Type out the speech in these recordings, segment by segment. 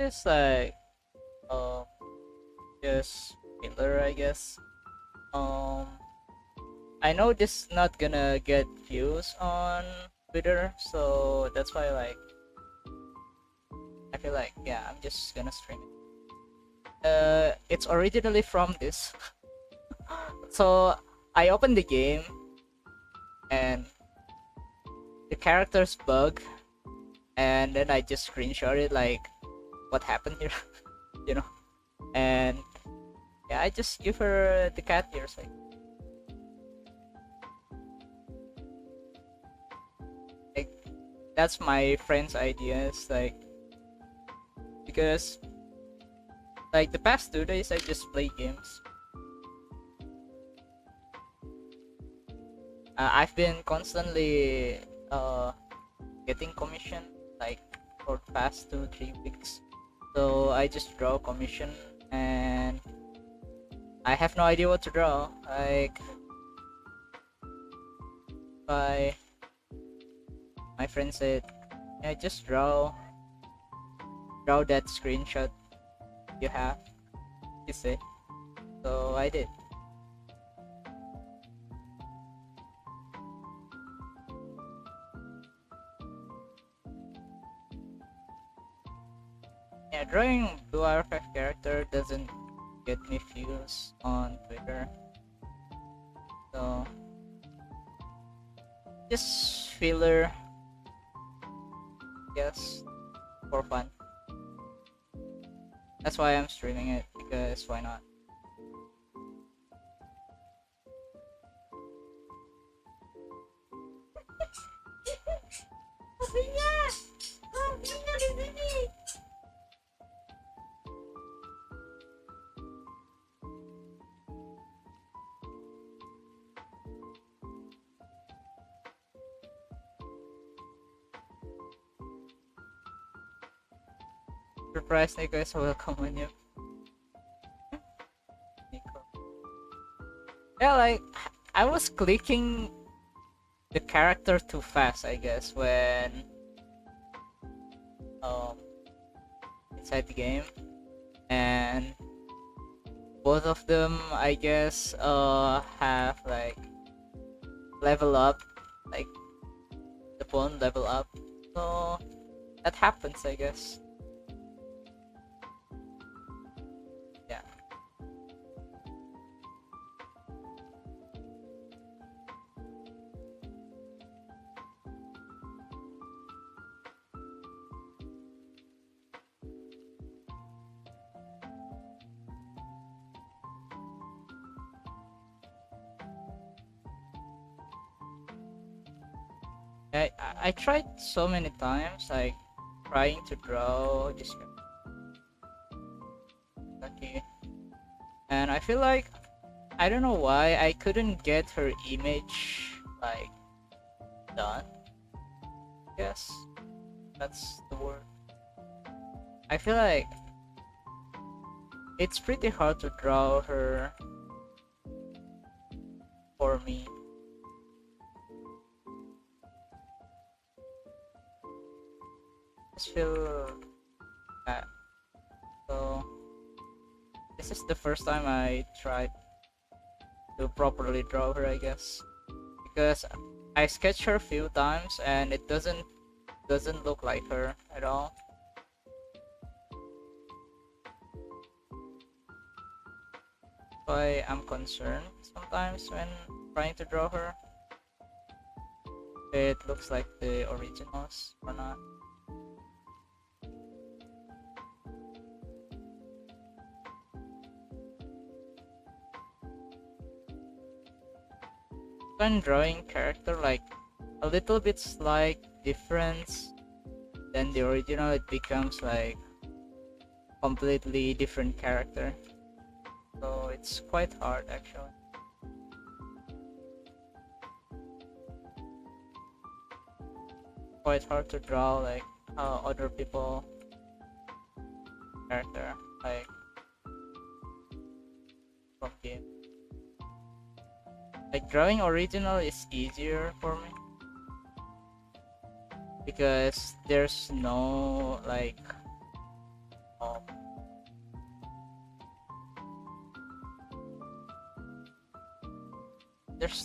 It's like um just filler, I guess. Um, I know this not gonna get views on Twitter, so that's why like I feel like yeah, I'm just gonna stream it. It's originally from this, so I opened the game and the characters bug, and then I just screenshot it like what happened here, you know, and yeah, I just give her the cat ears like that's my friend's idea. It's like because like the past 2 days I just play games. I've been constantly getting commission like for the past 2-3 weeks. So I just draw commission and I have no idea what to draw. Like my friend said, yeah, just draw that screenshot you have. You say. So I did. Yeah, drawing blue archive character doesn't get me views on Twitter. So just filler, yes, for fun. That's why I'm streaming it, because why not? Surprise, Nico is welcome on you. Nico. Yeah, like I was clicking the character too fast, I guess, when um inside the game, and both of them, I guess, have like level up, like the phone level up, so that happens, I guess. Yeah. I tried so many times, like trying to draw this Kisaki, and I feel like I don't know why I couldn't get her image like done. Yes, that's the word. I feel like it's pretty hard to draw her for me. I just feel that. So this is the first time I tried to properly draw her, I guess, because I sketched her a few times and it doesn't look like her at all. Why I'm concerned sometimes when trying to draw her. It looks like the originals or not. When drawing character like a little bit slight difference than the original, it becomes like completely different character. So it's quite hard actually. Quite hard to draw like other people character like from game. Like drawing original is easier for me because there's no like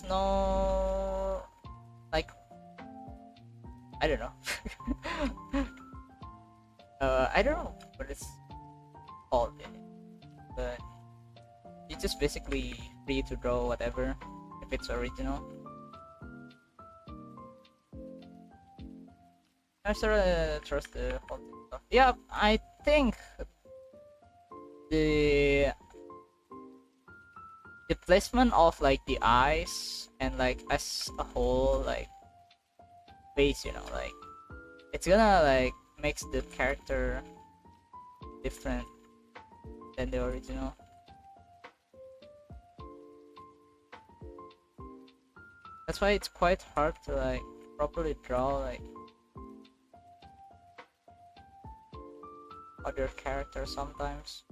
no, like, I don't know. I don't know what it's called, but you just basically free to draw whatever if it's original. I sort of trust the whole thing stuff. Yeah, I think the the placement of like the eyes and like as a whole like face, you know, like it's gonna like makes the character different than the original. That's why it's quite hard to like properly draw like other characters sometimes.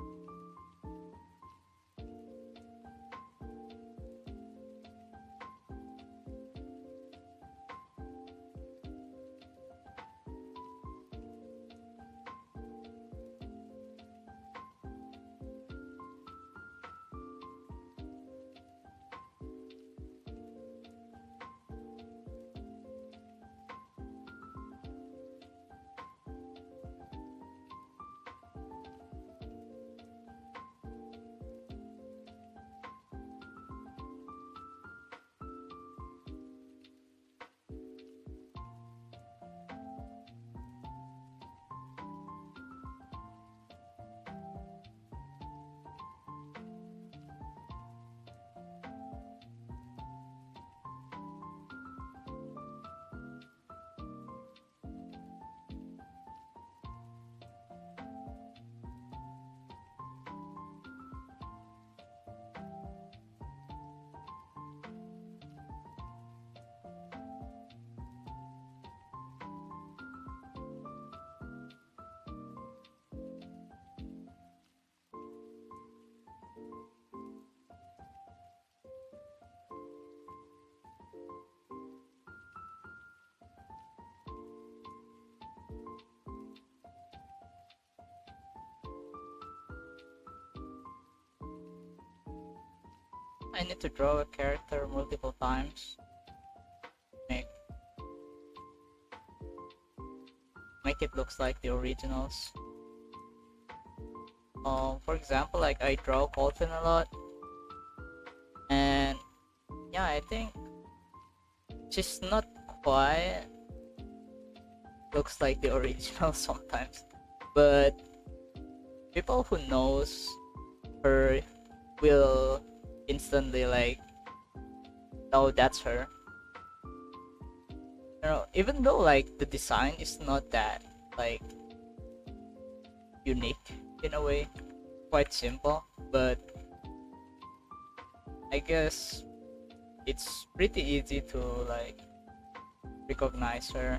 I need to draw a character multiple times. Make make it looks like the originals. For example, like I draw Colton a lot, and yeah, I think she's not quite looks like the original sometimes, but people who knows her will instantly like know that's her. You know, even though like the design is not that like unique in a way, quite simple, but I guess it's pretty easy to like recognize her.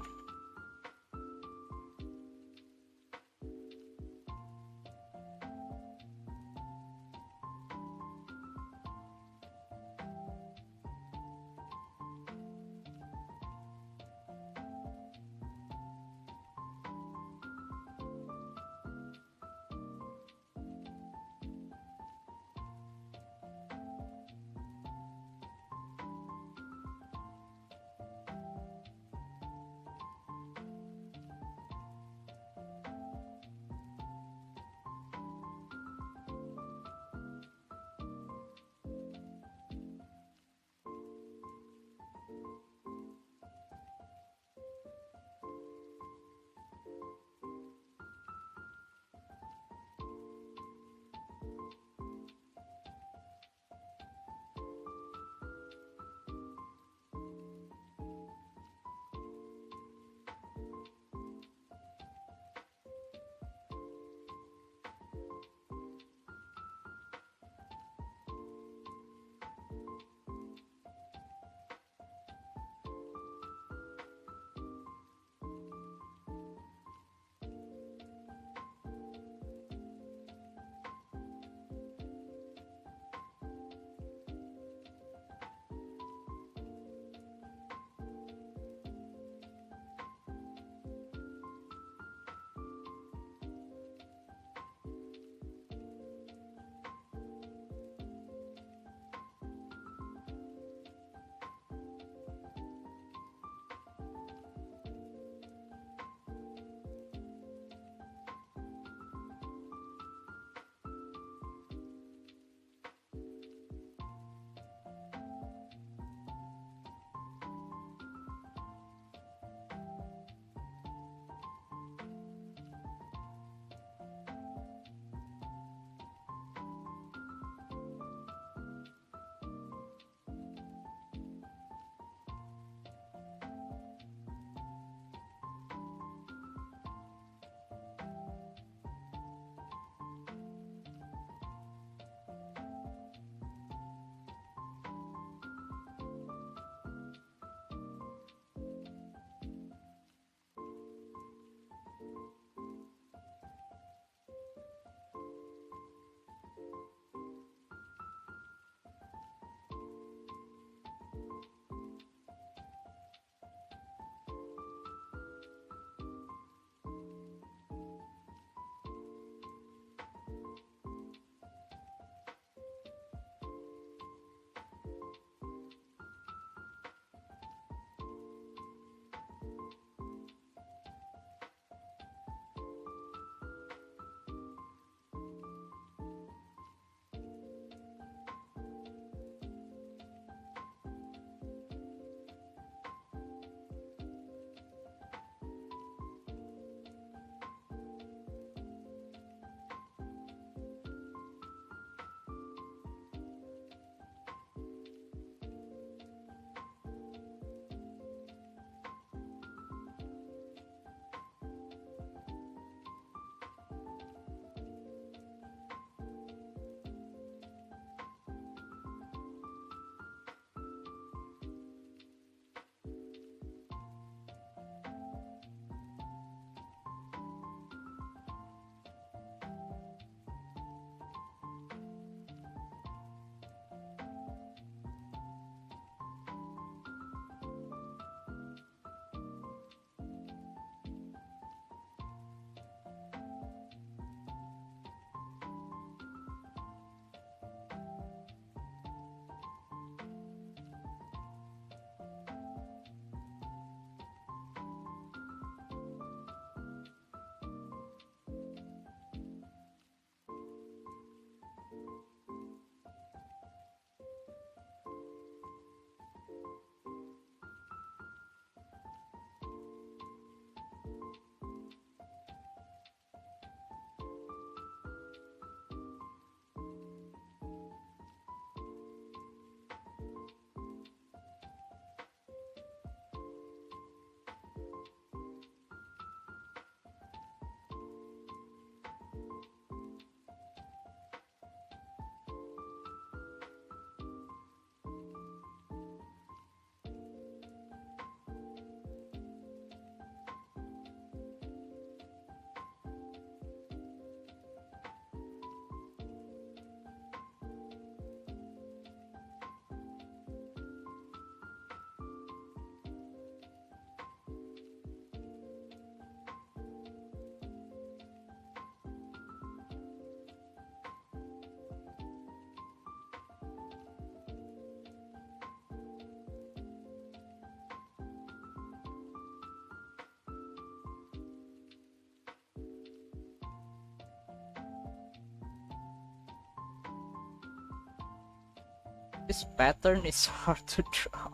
This pattern is hard to draw.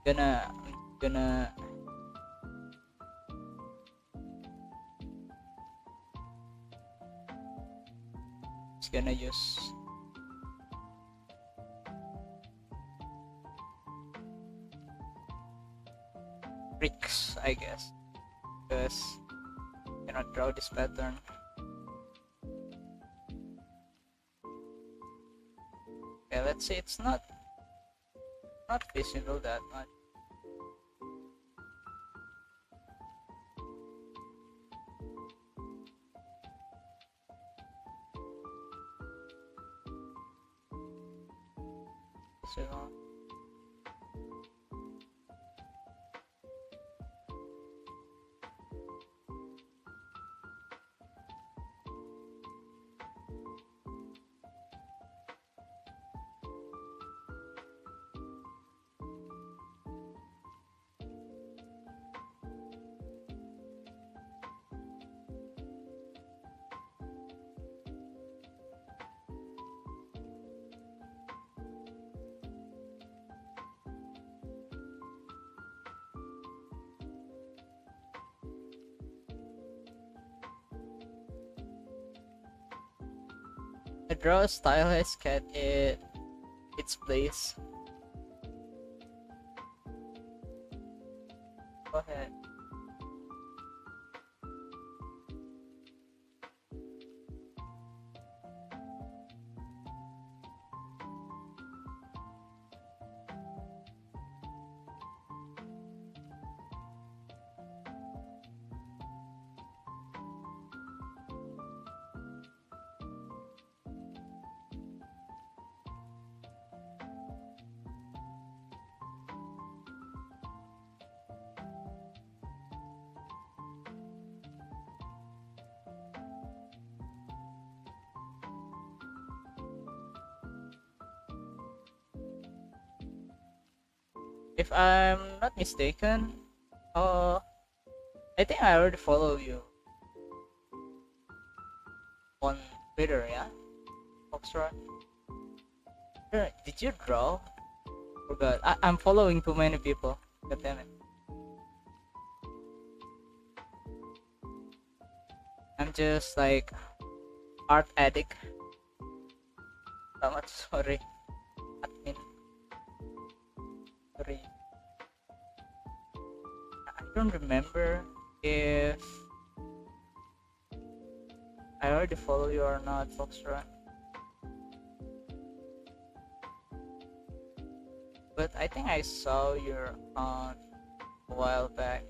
I'm gonna just gonna use bricks, I guess, because I cannot draw this pattern. Okay, let's see. It's not visible that much. So I draw a stylized cat in its place. Go ahead. If I'm not mistaken, I think I already follow you on Twitter, yeah? Foxtrot? Did you draw? Forgot. I'm following too many people. God damn it. I'm just like art addict. Much sorry. Admin. Sorry. I don't remember if I already follow you or not, Foxtrot. But I think I saw your account a while back.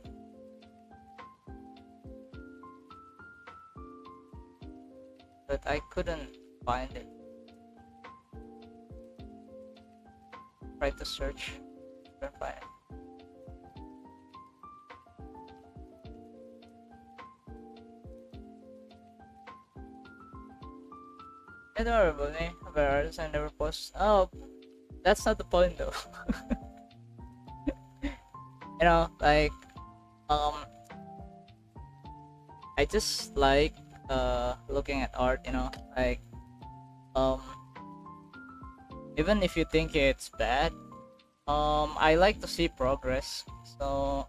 But I couldn't find it. Try to search. Couldn't find it. I don't worry about me. About artists I never post. Oh, that's not the point though. You know, like, I just like looking at art. You know, like, even if you think it's bad, I like to see progress. So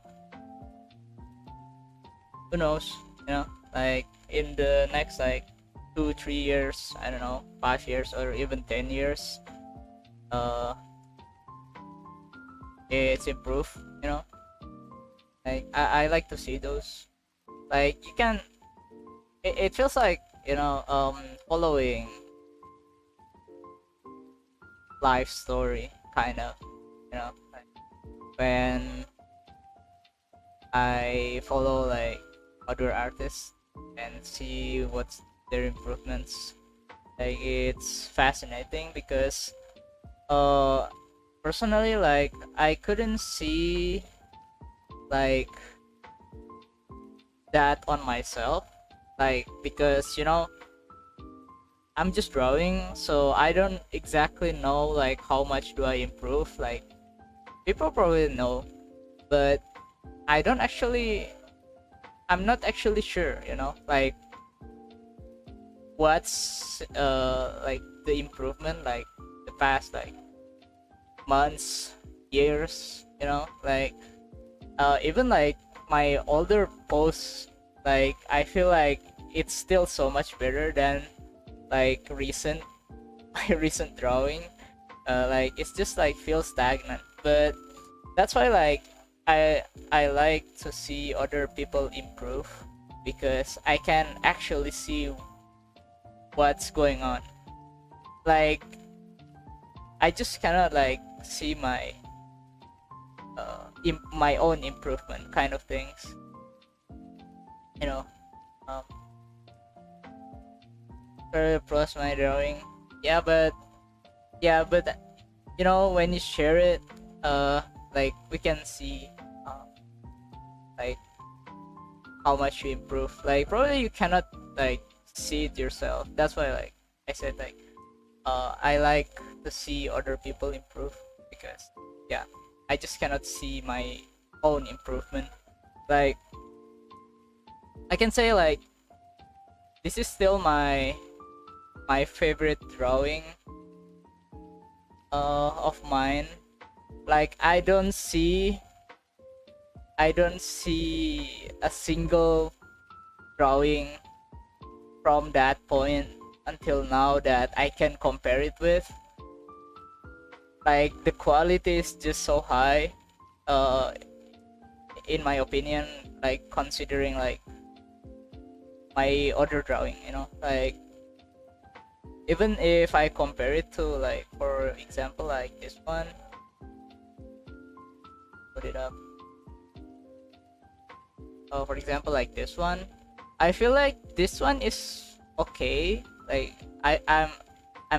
who knows? You know, like in the next like 2-3 years, I don't know, 5 years or even 10 years, it's improved. You know, like I like to see those. Like you can, it feels like, you know, following life story kind of, you know, like when I follow like other artists and see what's their improvements. Like it's fascinating because personally, like I couldn't see like that on myself, like because, you know, I'm just drawing, so I don't exactly know like how much do I improve. Like people probably know, but I'm not actually sure, you know, like what's like the improvement, like the past like months, years, you know, like even like my older posts, like I feel like it's still so much better than like recent my recent drawing. Like it's just like feels stagnant, but that's why like I like to see other people improve, because I can actually see what's going on. Like I just cannot like see my my own improvement kind of things, you know. um plus my drawing, yeah, but yeah, but you know, when you share it, like we can see um, like how much you improve. Like probably you cannot like see it yourself. That's why like I said like I like to see other people improve, because yeah, I just cannot see my own improvement. Like I can say like this is still my favorite drawing of mine. Like I don't see a single drawing from that point until now that I can compare it with. Like the quality is just so high, uh, in my opinion. Like considering like my other drawing, you know, like even if I compare it to like, for example, like this one, put it up. For example, like this one, I feel like this one is okay. Like I'm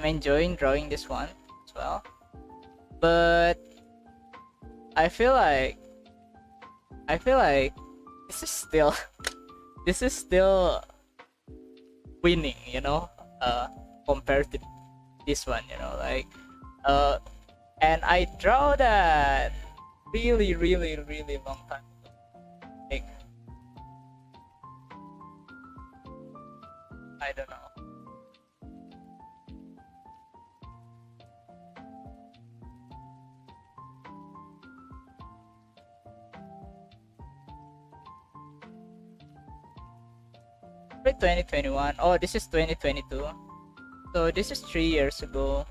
enjoying drawing this one as well, but I feel like I feel like this is still this is still winning, you know, compared to this one, you know, like uh, and I draw that really, really, really long time ago. Like I don't know. 2021. Oh, this is 2022. So this is 3 years ago.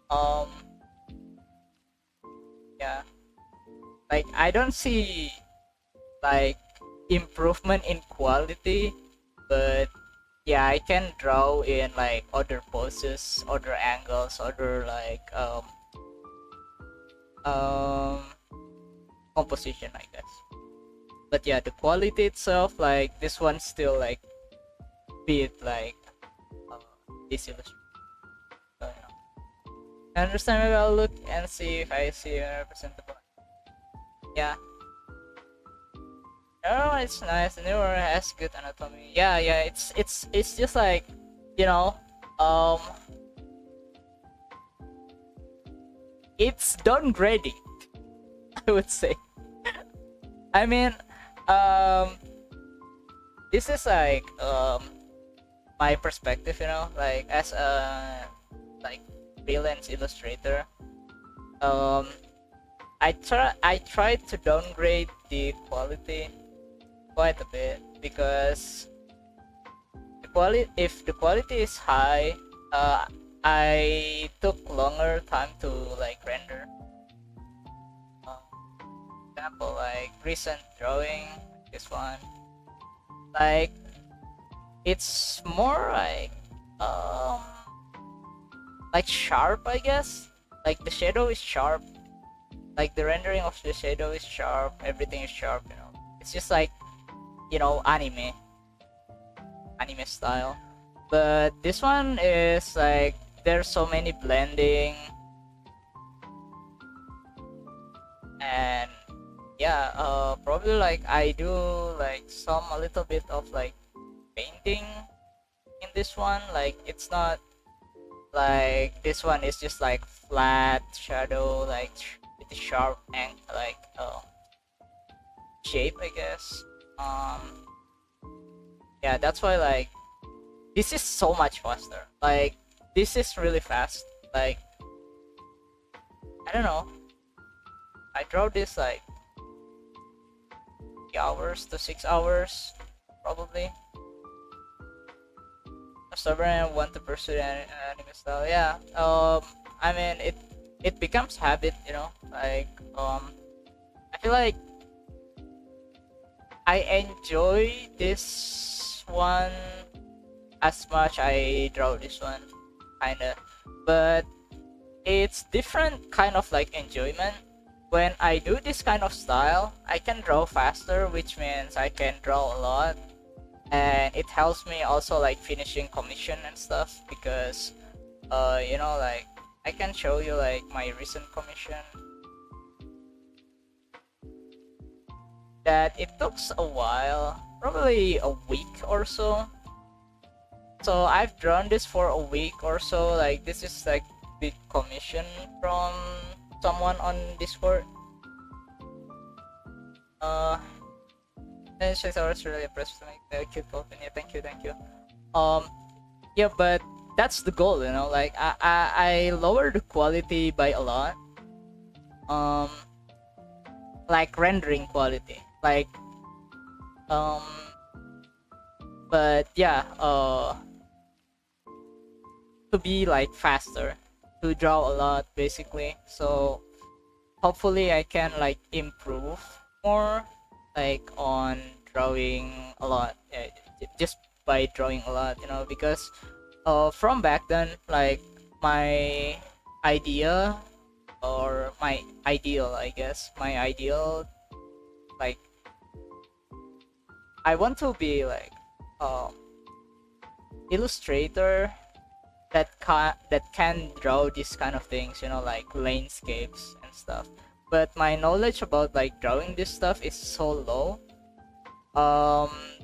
Um, yeah, like I don't see like improvement in quality, but yeah, I can draw in like other poses, other angles, other like um composition, I guess. But yeah, the quality itself, like this one still like beat like uh, this illustration. So, you know. And this time maybe I'll look and see if I see a representable. Yeah. Oh, it's nice. The newer has good anatomy. Yeah, yeah. It's just like, you know, um, it's downgrading. I would say. I mean, um, this is like my perspective, you know, like as a like freelance illustrator. Um, I tried to downgrade the quality quite a bit, because the quality if the quality is high, I took longer time to like render. Example like recent drawing, like this one, like it's more um like sharp, I guess. Like the shadow is sharp, like the rendering of the shadow is sharp, everything is sharp, you know. It's just like, you know, anime style. But this one is like there's so many blending, and yeah, probably like I do like some a little bit of like painting in this one. Like it's not like this one is just like flat shadow, like with a sharp and like shape, I guess. Yeah, that's why like this is so much faster. Like, this is really fast. Like, I don't know. I draw this like 3 hours to 6 hours, probably. Stubborn want to pursue an anime style. Yeah. I mean, it becomes habit, you know. Like, I feel like I enjoy this one as much I draw this one, kinda. But it's different kind of like enjoyment. When I do this kind of style, I can draw faster, which means I can draw a lot, and it helps me also like finishing commission and stuff, because you know, like, I can show you like my recent commission that it took a while, probably a week or so. So I've drawn this for a week or so. Like, this is like big commission from someone on Discord. And she's always really impressed to make the cute open. Yeah, thank you. Yeah, but that's the goal, you know. Like, I lower the quality by a lot. Like rendering quality. Like, but yeah, to be like faster, to draw a lot basically. So hopefully I can like improve more, like, on drawing a lot. Yeah, just by drawing a lot, you know, because from back then, like, my idea, or my ideal, I guess, my ideal, like, I want to be like illustrator that can draw these kind of things, you know, like landscapes and stuff. But my knowledge about like drawing this stuff is so low,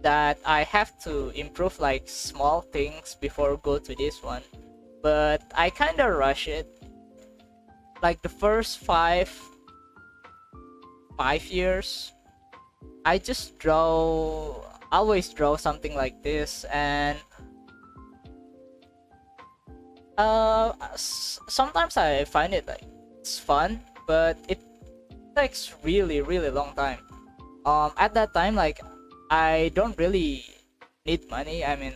that I have to improve like small things before go to this one. But I kind of rush it. Like, the first five years, I just always draw something like this, and sometimes I find it like it's fun, but it takes really long time. At that time, like, I don't really need money. I mean,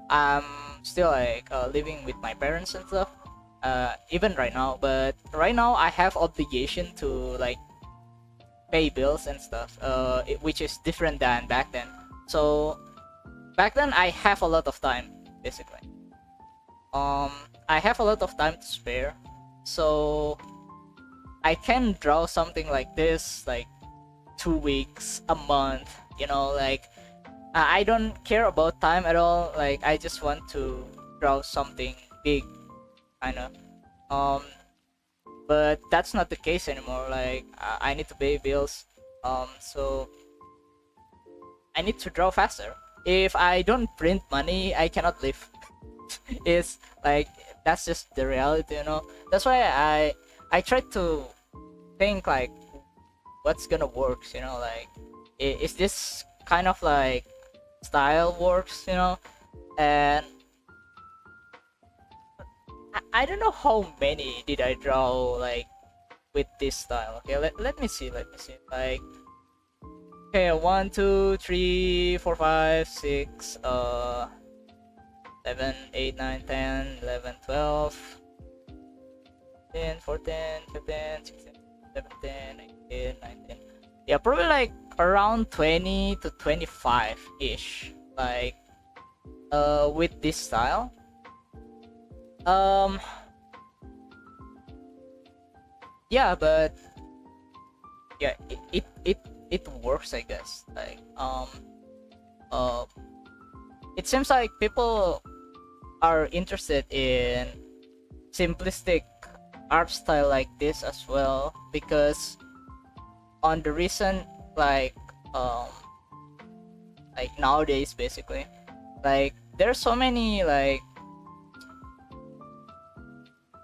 I'm still like living with my parents and stuff, even right now. But right now I have obligation to like pay bills and stuff, which is different than back then. So back then I have a lot of time, basically. I have a lot of time to spare, so I can draw something like this like 2 weeks, a month, you know. Like, I don't care about time at all. Like, I just want to draw something big, kind of. But that's not the case anymore. Like, I need to pay bills, so I need to draw faster. If I don't print money, I cannot live. It's like, that's just the reality, you know. That's why I try to think like, what's gonna work, you know. Like, is this kind of like style works, you know. And I don't know how many did I draw like with this style. Okay, let me see. Like, okay, 1 2 3 4 5 6 7 8 9 10 11 12 13 14 15 16 17 18 19. Yeah, probably like around 20 to 25 ish, like, with this style. Yeah, but yeah, it works, I guess. Like, it seems like people are interested in simplistic art style like this as well, because on the recent, like nowadays, basically, like, there's so many like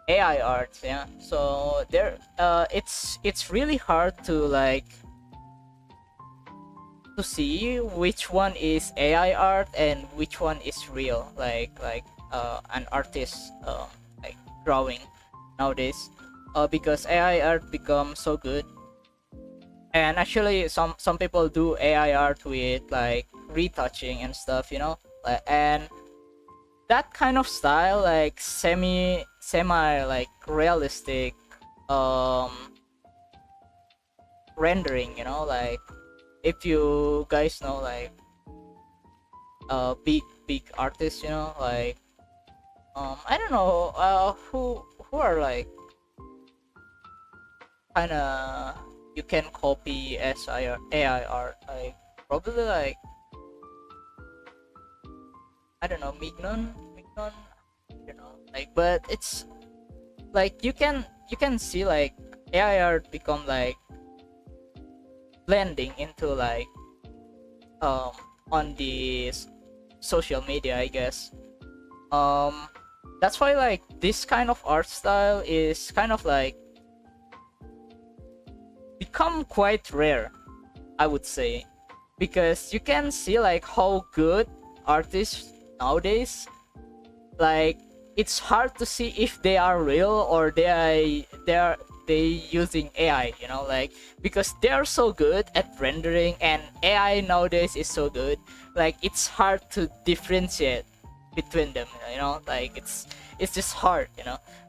AI arts, yeah. So it's really hard to like to see which one is AI art and which one is real, like an artist like drawing nowadays, because AI art becomes so good. And actually some people do AI art with like retouching and stuff, and that kind of style, like semi like realistic um rendering, like if you guys know like big artists, like I don't know who are like kind of you can copy as AI art, like probably like I don't know, Mignon, like, but it's like you can see like AI art become like blending into like um on the social media, I guess. um that's why like this kind of art style is kind of like become quite rare, I would say, because you can see like how good artists nowadays, like it's hard to see if they are real or they using AI, like because they are so good at rendering and AI nowadays is so good, like it's hard to differentiate between them, like it's just hard,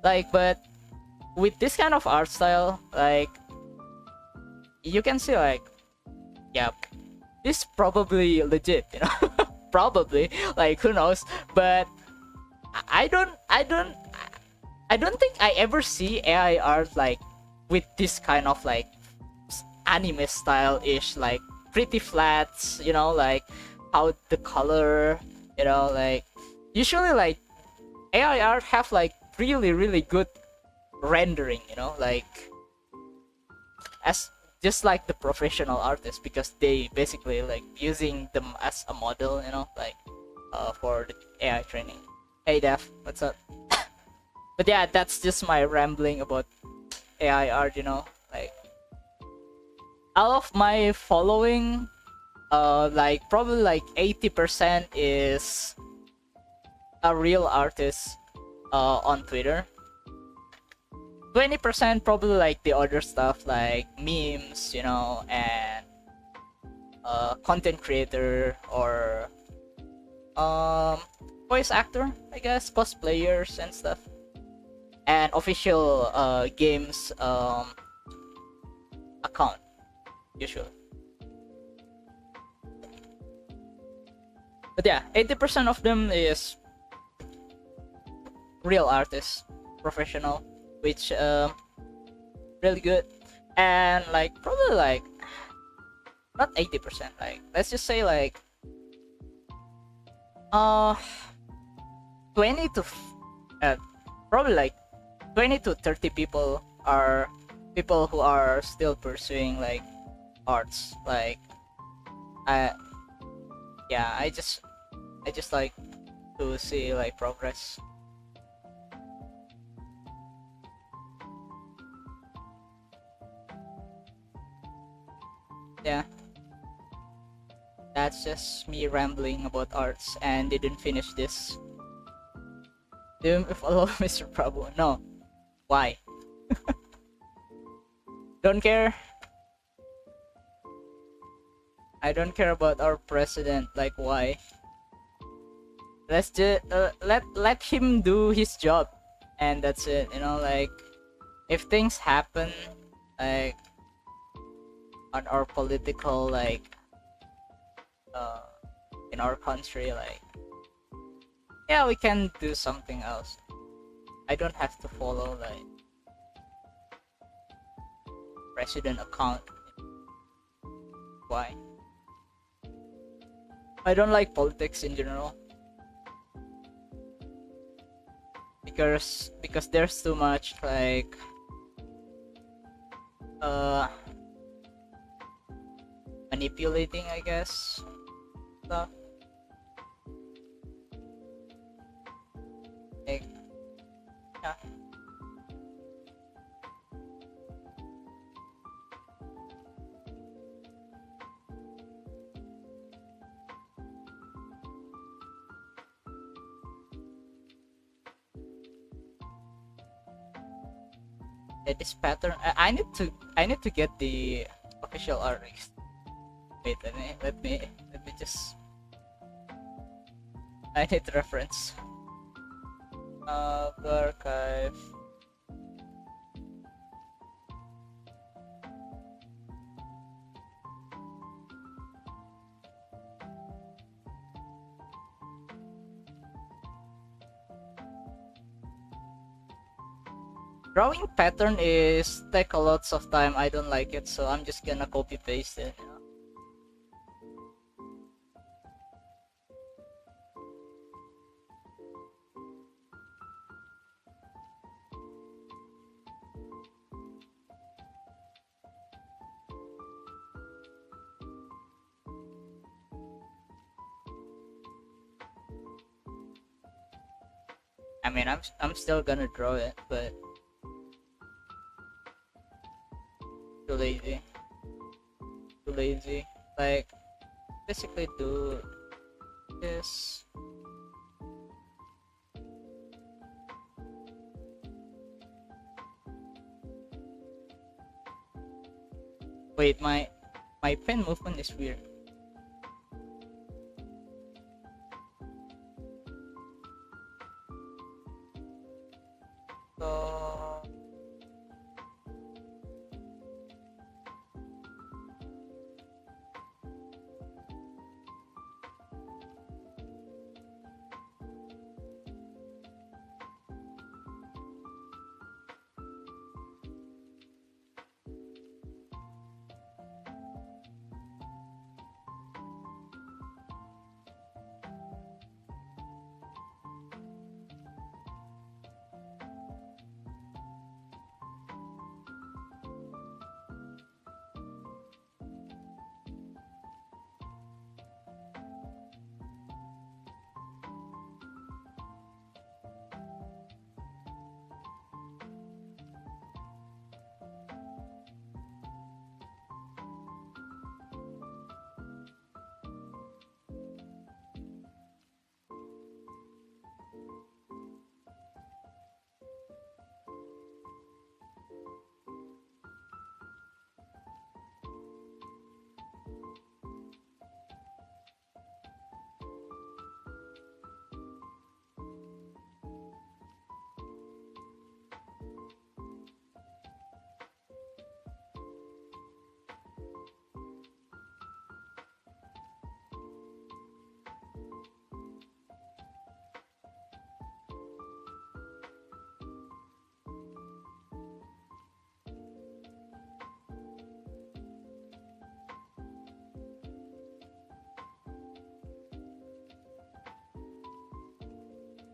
like. But with this kind of art style, like you can see like, yeah, this probably legit, probably, like who knows. But I don't think I ever see AI art like with this kind of like anime style ish, like pretty flats, like how the color, like usually like AI art have like really good rendering, like as just like the professional artists, because they basically like using them as a model, like for the AI training. Hey Def, what's up? But yeah, that's just my rambling about AI art, like all of my following, like probably like 80% is a real artist on Twitter. 20% probably like the other stuff like memes, and content creator or voice actor, I guess, cosplayers and stuff, and official games account usually. But yeah, 80% of them is real artists, professional, which really good. And like probably like not 80%, like let's just say like uh 20 to probably like 20 to 30 people are people who are still pursuing like arts, like I yeah, I just like to see like progress. Yeah, that's just me rambling about arts and didn't finish this. Do you follow Mr. Prabhu? No. Why? Don't care. I don't care about our president. Like why? Let's just let him do his job, and that's it. Like if things happen, like on our political like in our country, like yeah, we can do something else. I don't have to follow like president account. Why? I don't like politics in general, because there's too much like manipulating, I guess, stuff. Like yeah. Yeah, this pattern. I need to get the official artist. Wait, let me just. I need reference. Archive. Drawing pattern is take a lots of time. I don't like it, so I'm just gonna copy paste it. I mean, I'm still gonna draw it, but too lazy. Too lazy. Like basically do this. Wait, my pen movement is weird. So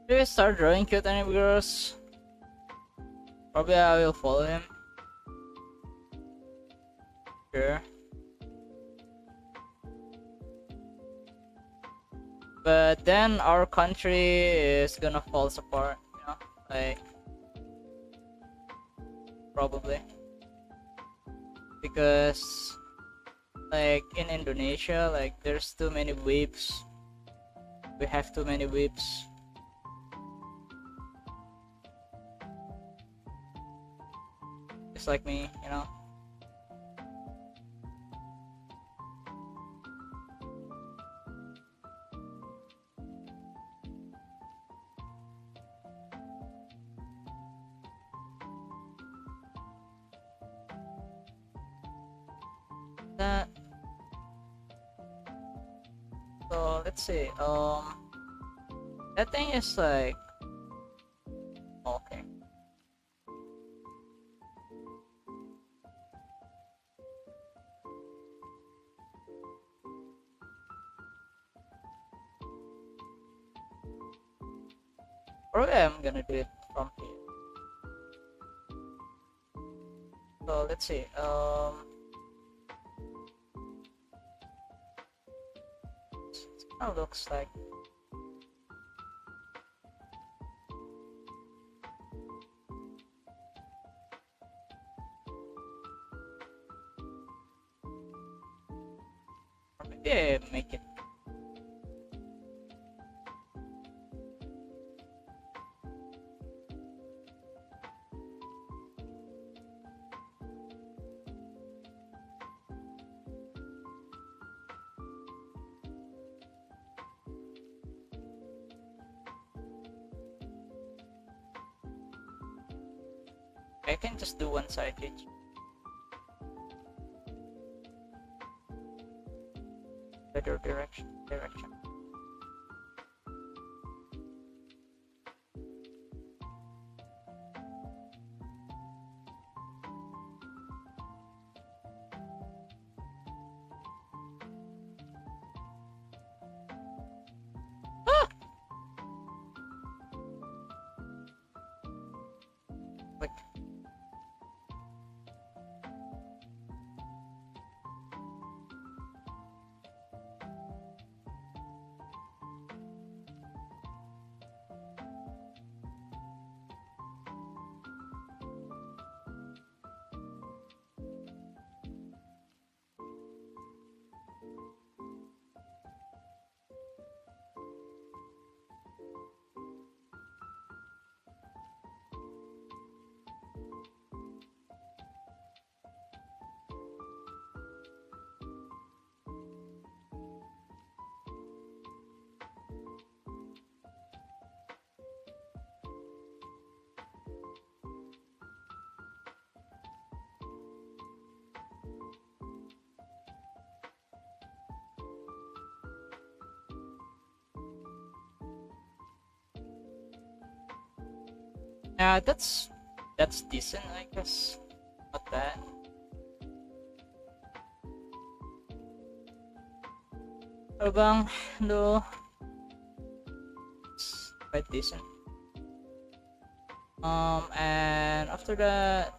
should I start drawing cute anime girls? Probably I will follow him. Sure. But then our country is gonna fall apart, like probably because like in Indonesia, like there's too many whips. We have too many whips. Just like me. That. So let's see. That thing is like okay. Probably I'm gonna do it from here. So let's see. It kind of looks like. Or maybe I make it. I can just do one side each. Better direction. Ah! Click. Yeah, that's decent, I guess. Not bad. Ano bang no? It's quite decent. And after that,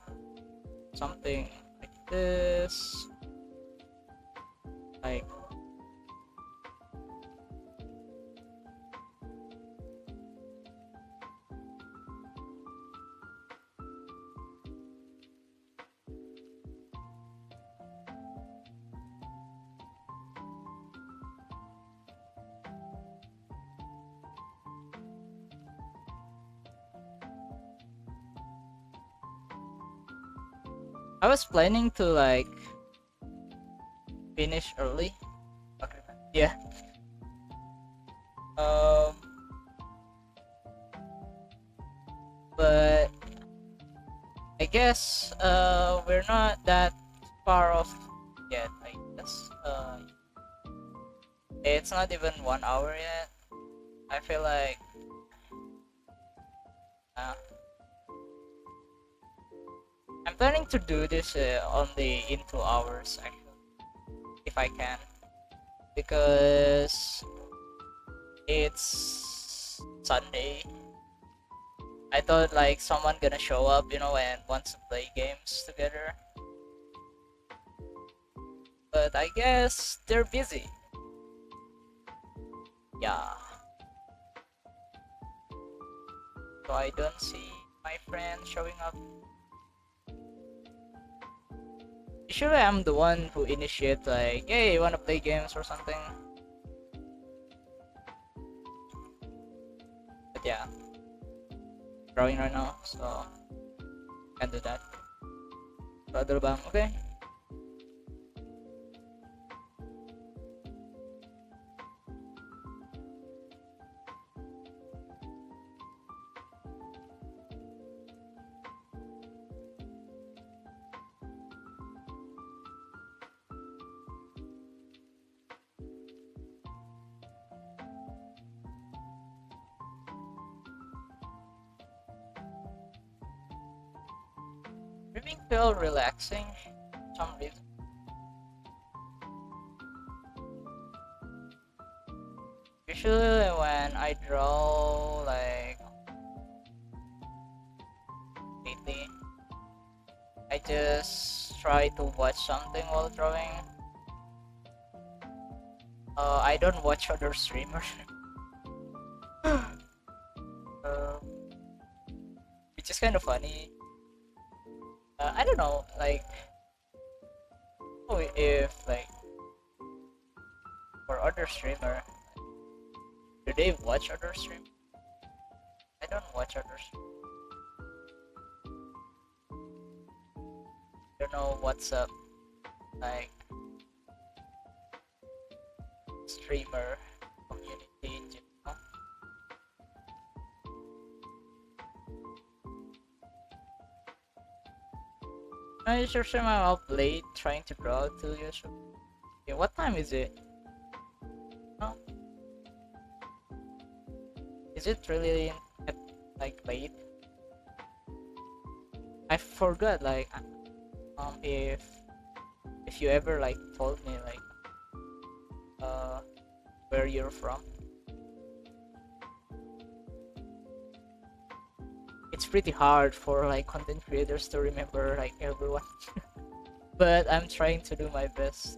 something like this, like I was planning to like finish early. Okay. Yeah. Um, but I guess we're not that far off yet. I guess it's not even 1 hour yet. I feel like uh, I'm planning to do this only in 2 hours actually, if I can, because it's Sunday. I thought like someone gonna show up, you know, and wants to play games together. But I guess they're busy. Yeah. So I don't see my friend showing up. Usually I'm the one who initiate like, hey, you wanna play games or something? But yeah. Drawing right now, so can't do that. Brother bang, okay. Streaming feel relaxing for some reason. Usually when I draw like lately, I just try to watch something while drawing. I don't watch other streamers. Which is kind of funny. I don't know, like, if like for other streamer, do they watch other stream? I don't watch other stream. Don't know what's up, like streamer community in general. I just I'm up late trying to draw to you. Okay, what time is it? Oh, is it really like late? I forgot like if you ever like told me like uh where you're from. It's pretty hard for like content creators to remember like everyone. But I'm trying to do my best.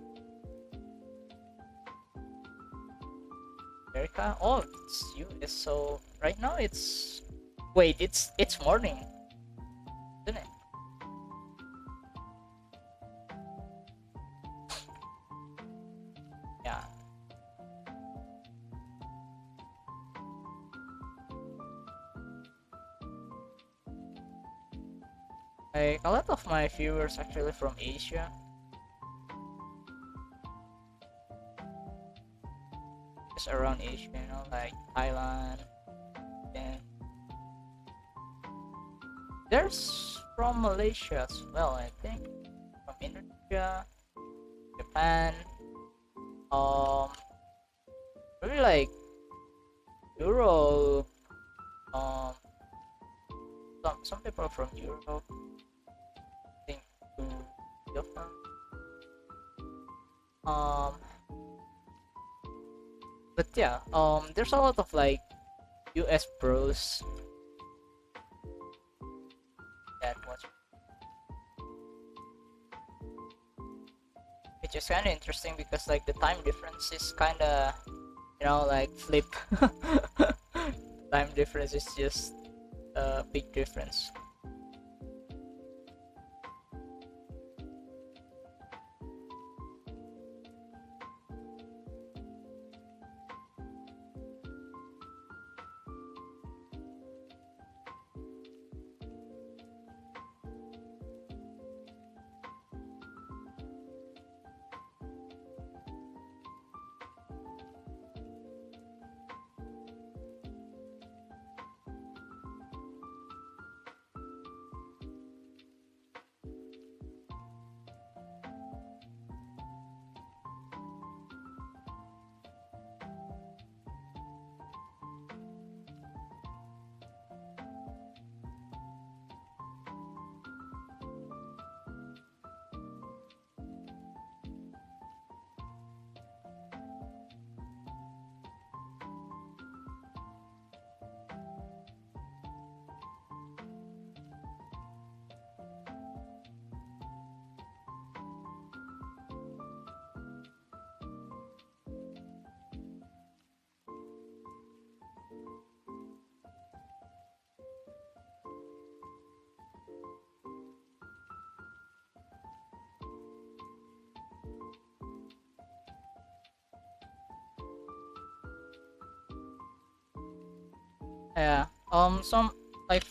America? Oh, it's US. So right now it's wait, it's morning, isn't it? Yeah. Like a lot of my viewers actually from Asia. Just around Asia, you know, like Thailand and there's from Malaysia as well, I think. From Indonesia, Japan, um really like Europe, um some people from Europe, I think to Japan. Um but yeah, there's a lot of like US bros that watch, which is kind of interesting because like the time difference is kind of, you know, like flip. Time difference is just a big difference. Yeah. Some like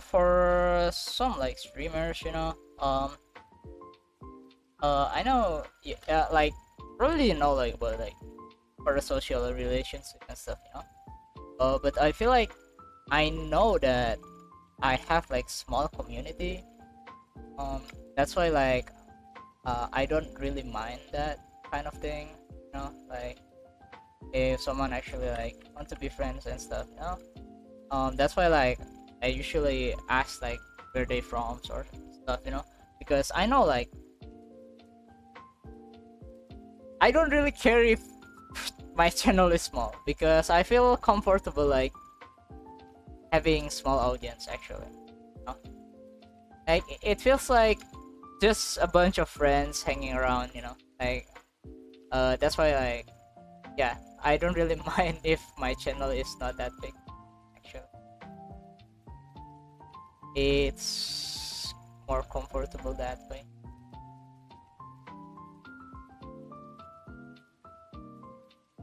for some like streamers, you know, I know, yeah, like probably you know like about like for the social relations and stuff, you know. But I feel like I know that I have like small community. That's why like I don't really mind that kind of thing, you know, like if someone actually like want to be friends and stuff, you know. That's why like I usually ask like where they from or stuff, you know, because I know like I don't really care if my channel is small because I feel comfortable like having small audience actually, you know? Like it feels like just a bunch of friends hanging around, you know, like that's why like yeah, I don't really mind if my channel is not that big actually. It's more comfortable that way.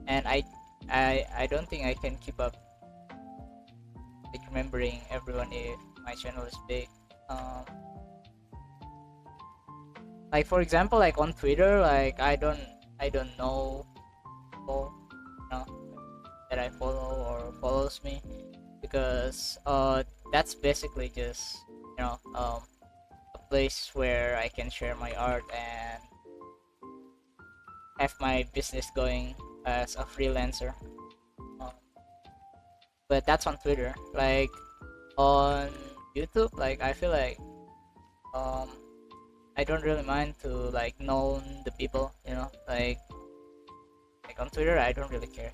And I don't think I can keep up like remembering everyone if my channel is big. Like for example, like on Twitter, like I don't know people, you know, that I follow or follows me because that's basically just, you know, a place where I can share my art and have my business going as a freelancer. Um, but that's on Twitter. Like on YouTube, like I feel like um I don't really mind to like know the people, you know, like on Twitter I don't really care.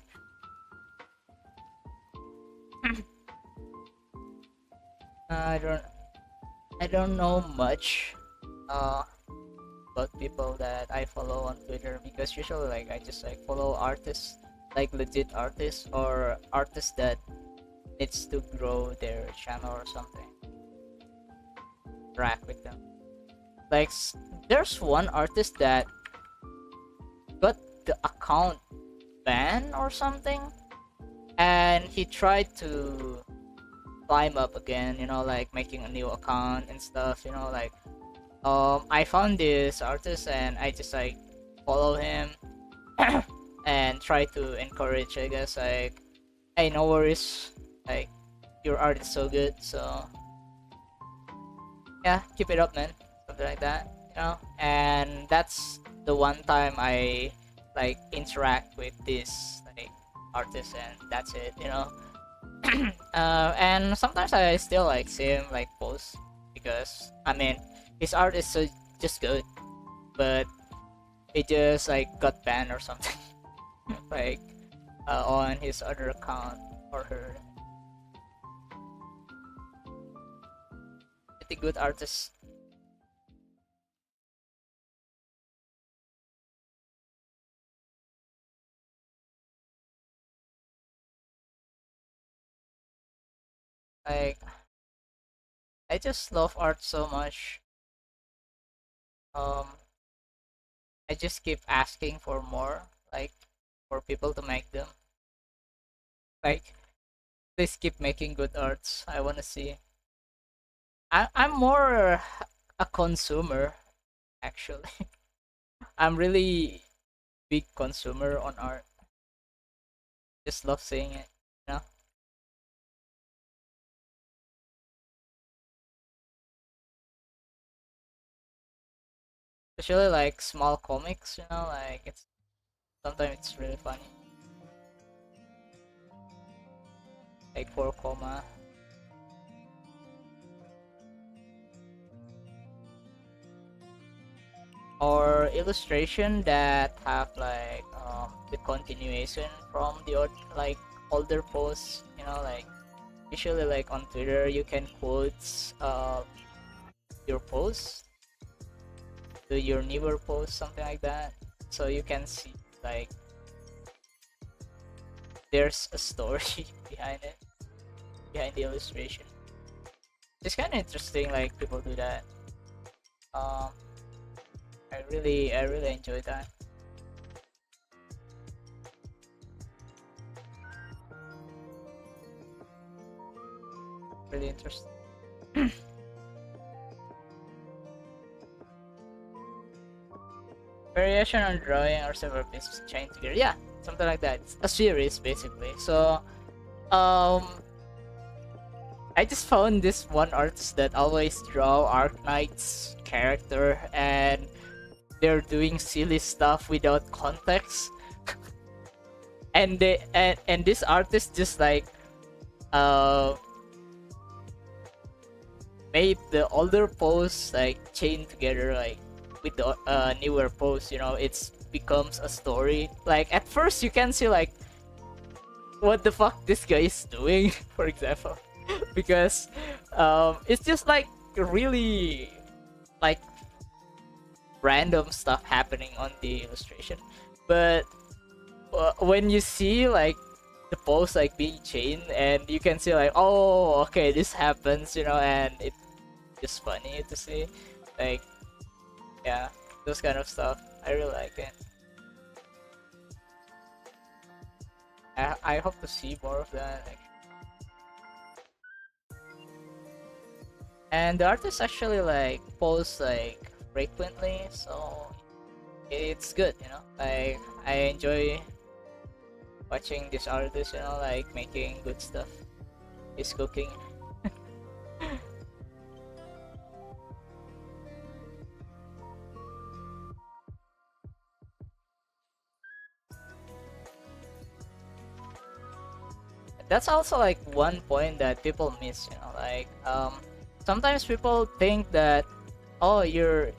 I don't know much uh about people that I follow on Twitter because usually like I just like follow artists, like legit artists or artists that needs to grow their channel or something. Interact with them. Like there's one artist that got the account banned or something, and he tried to climb up again. You know, like making a new account and stuff. You know, like I found this artist and I just like follow him and try to encourage. I guess like, hey, no worries. Like your art is so good, so yeah, keep it up, man. Something like that, you know. And that's the one time I like interact with this like artist, and that's it, you know. And sometimes I still like see him like post because I mean his art is so just good, but it just like got banned or something like on his other account or her. Pretty good artist. Like I just love art so much. Um, I just keep asking for more, like for people to make them. Like please keep making good arts. I wanna see. I'm more a consumer actually. I'm really big consumer on art. Just love seeing it, you know. Especially like small comics, you know, like it's sometimes it's really funny. Like 4 or illustration that have like the continuation from the like older posts, you know, like usually like on Twitter you can quote your post to your newer post, something like that, so you can see like there's a story behind it, behind the illustration. It's kind of interesting, like people do that. um I really enjoy that. Really interesting. Variation on drawing or several pieces chained together, yeah, something like that. It's a series basically. So um I just found this one artist that always draw Arknight's character, and they're doing silly stuff without context. And and this artist just like uh made the older posts like chain together like with the newer posts, you know. It's becomes a story. Like at first you can see like what the fuck this guy is doing for example, because it's just like really like random stuff happening on the illustration. But when you see like the post like being chained, and you can see like, oh okay, this happens, you know, and it's just funny to see. Like yeah, those kind of stuff I really like it. I hope to see more of that, like. And the artist actually like posts like frequently, so it's good, you know. Like I enjoy watching this artist, you know, like making good stuff. He's cooking. that's also like one point that people miss, you know, like sometimes people think that, oh, you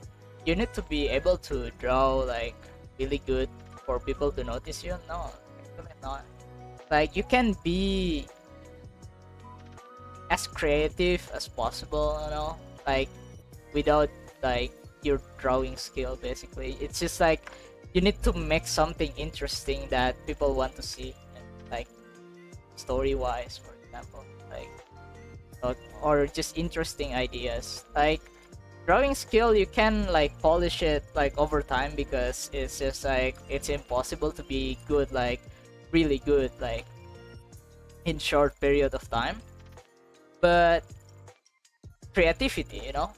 need to be able to draw like really good for people to notice you. No, actually not. Like you can be as creative as possible, you know, like without like your drawing skill. Basically, it's just like you need to make something interesting that people want to see, like story wise, for example, like or just interesting ideas. Like drawing skill, you can like polish it like over time, because it's just like it's impossible to be good, like really good, like in short period of time. But creativity, you know,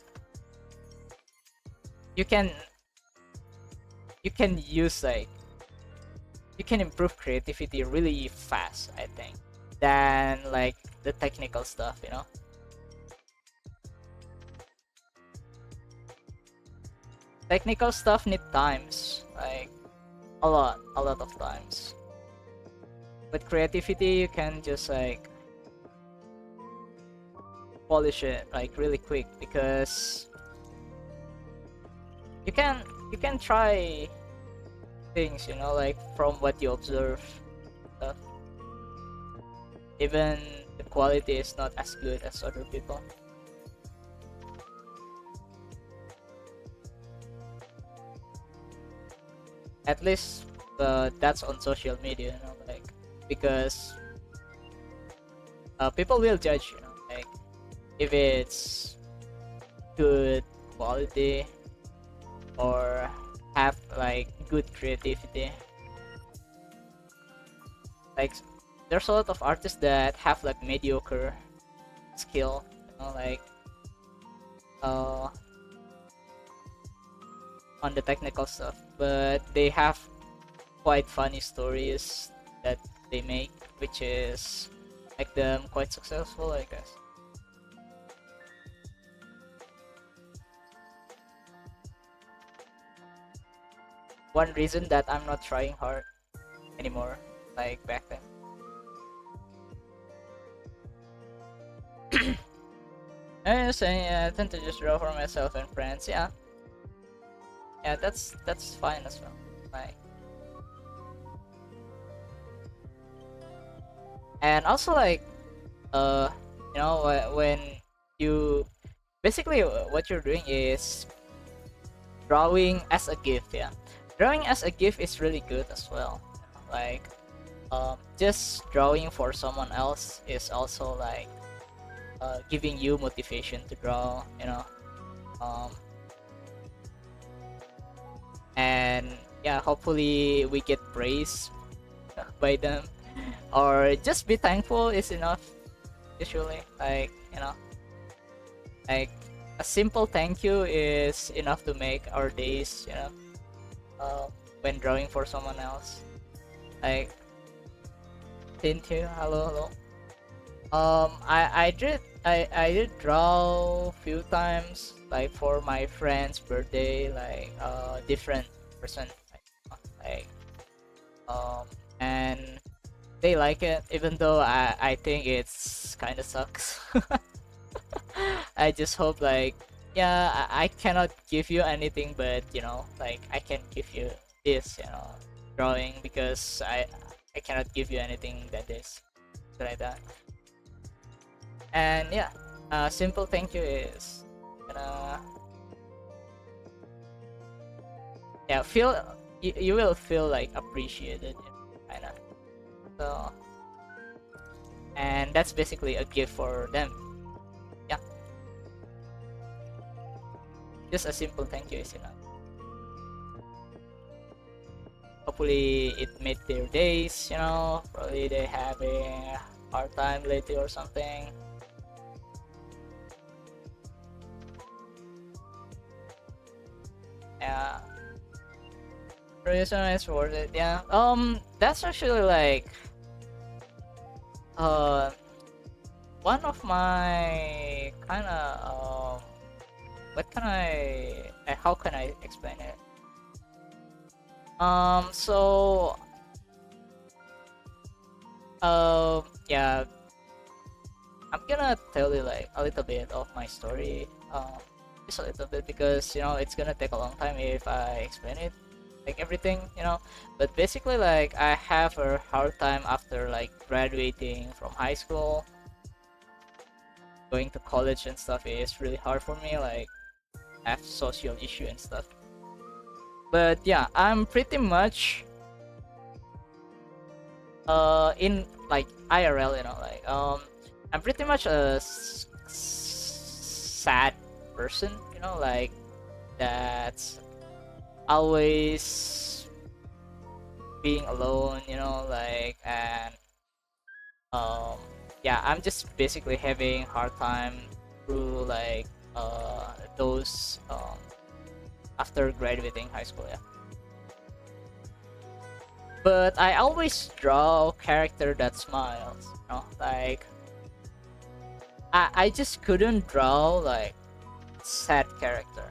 you can you can use like you can improve creativity really fast, I think, than like the technical stuff, you know. Technical stuff need times, like a lot of times. But creativity, you can just like polish it like really quick, because you can you can try things, you know, like from what you observe stuff. Even the quality is not as good as other people. At least that's on social media, you know, like because people will judge, you know, like if it's good quality or have like good creativity. Like there's a lot of artists that have like mediocre skill, you know, like uh on the technical stuff, but they have quite funny stories that they make, which is make them quite successful, I guess. One reason that I'm not trying hard anymore, like back then. I was saying, I tend to just draw for myself and friends. Yeah, yeah, that's fine as well. Like, and also like, you know, when you basically what you're doing is drawing as a gift. Yeah, drawing as a gift is really good as well. Like, just drawing for someone else is also like giving you motivation to draw, you know. um, and yeah, hopefully we get praise by them, or just be thankful is enough usually, like, you know, like a simple thank you is enough to make our days, you know, when drawing for someone else. Like, thank you, hello, hello. I did draw few times, like for my friend's birthday, like different person, like and they like it, even though I think it's kind of sucks. I just hope like, yeah, I cannot give you anything, but you know, like I can give you this, you know, drawing, because I cannot give you anything that is like that. And yeah, simple thank you is gonna, yeah, feel, you will feel like appreciated, you know, kinda. So, and that's basically a gift for them. Yeah, just a simple thank you is enough. Hopefully it made their days, you know. Probably they have a hard time lately or something. Yeah, reason is worth it. Yeah, that's actually like uh one of my kind of what can I how can I explain it? So yeah, I'm gonna tell you like a little bit of my story, just a little bit, because you know it's gonna take a long time if I explain it, like everything, you know. But basically, like I have a hard time after like graduating from high school, going to college and stuff. Is really hard for me. Like I have social issue and stuff. But yeah, I'm pretty much in like IRL, you know, like I'm pretty much a sad person, you know, like that's always being alone, you know, like, and um yeah, I'm just basically having hard time through like those after graduating high school, yeah. But I always draw character that smiles, you know, like I just couldn't draw like sad character.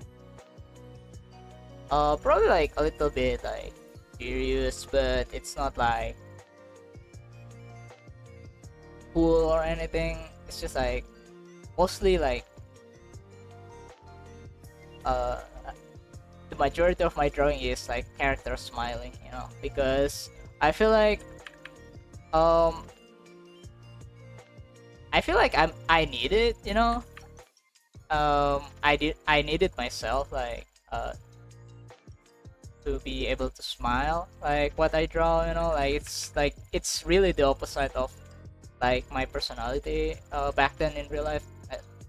Probably like a little bit like serious, but it's not like cool or anything. It's just like mostly like uh the majority of my drawing is like character smiling, you know, because I feel like um I need it, you know. I need it myself, like to be able to smile like what I draw, you know, like it's really the opposite of like my personality back then in real life.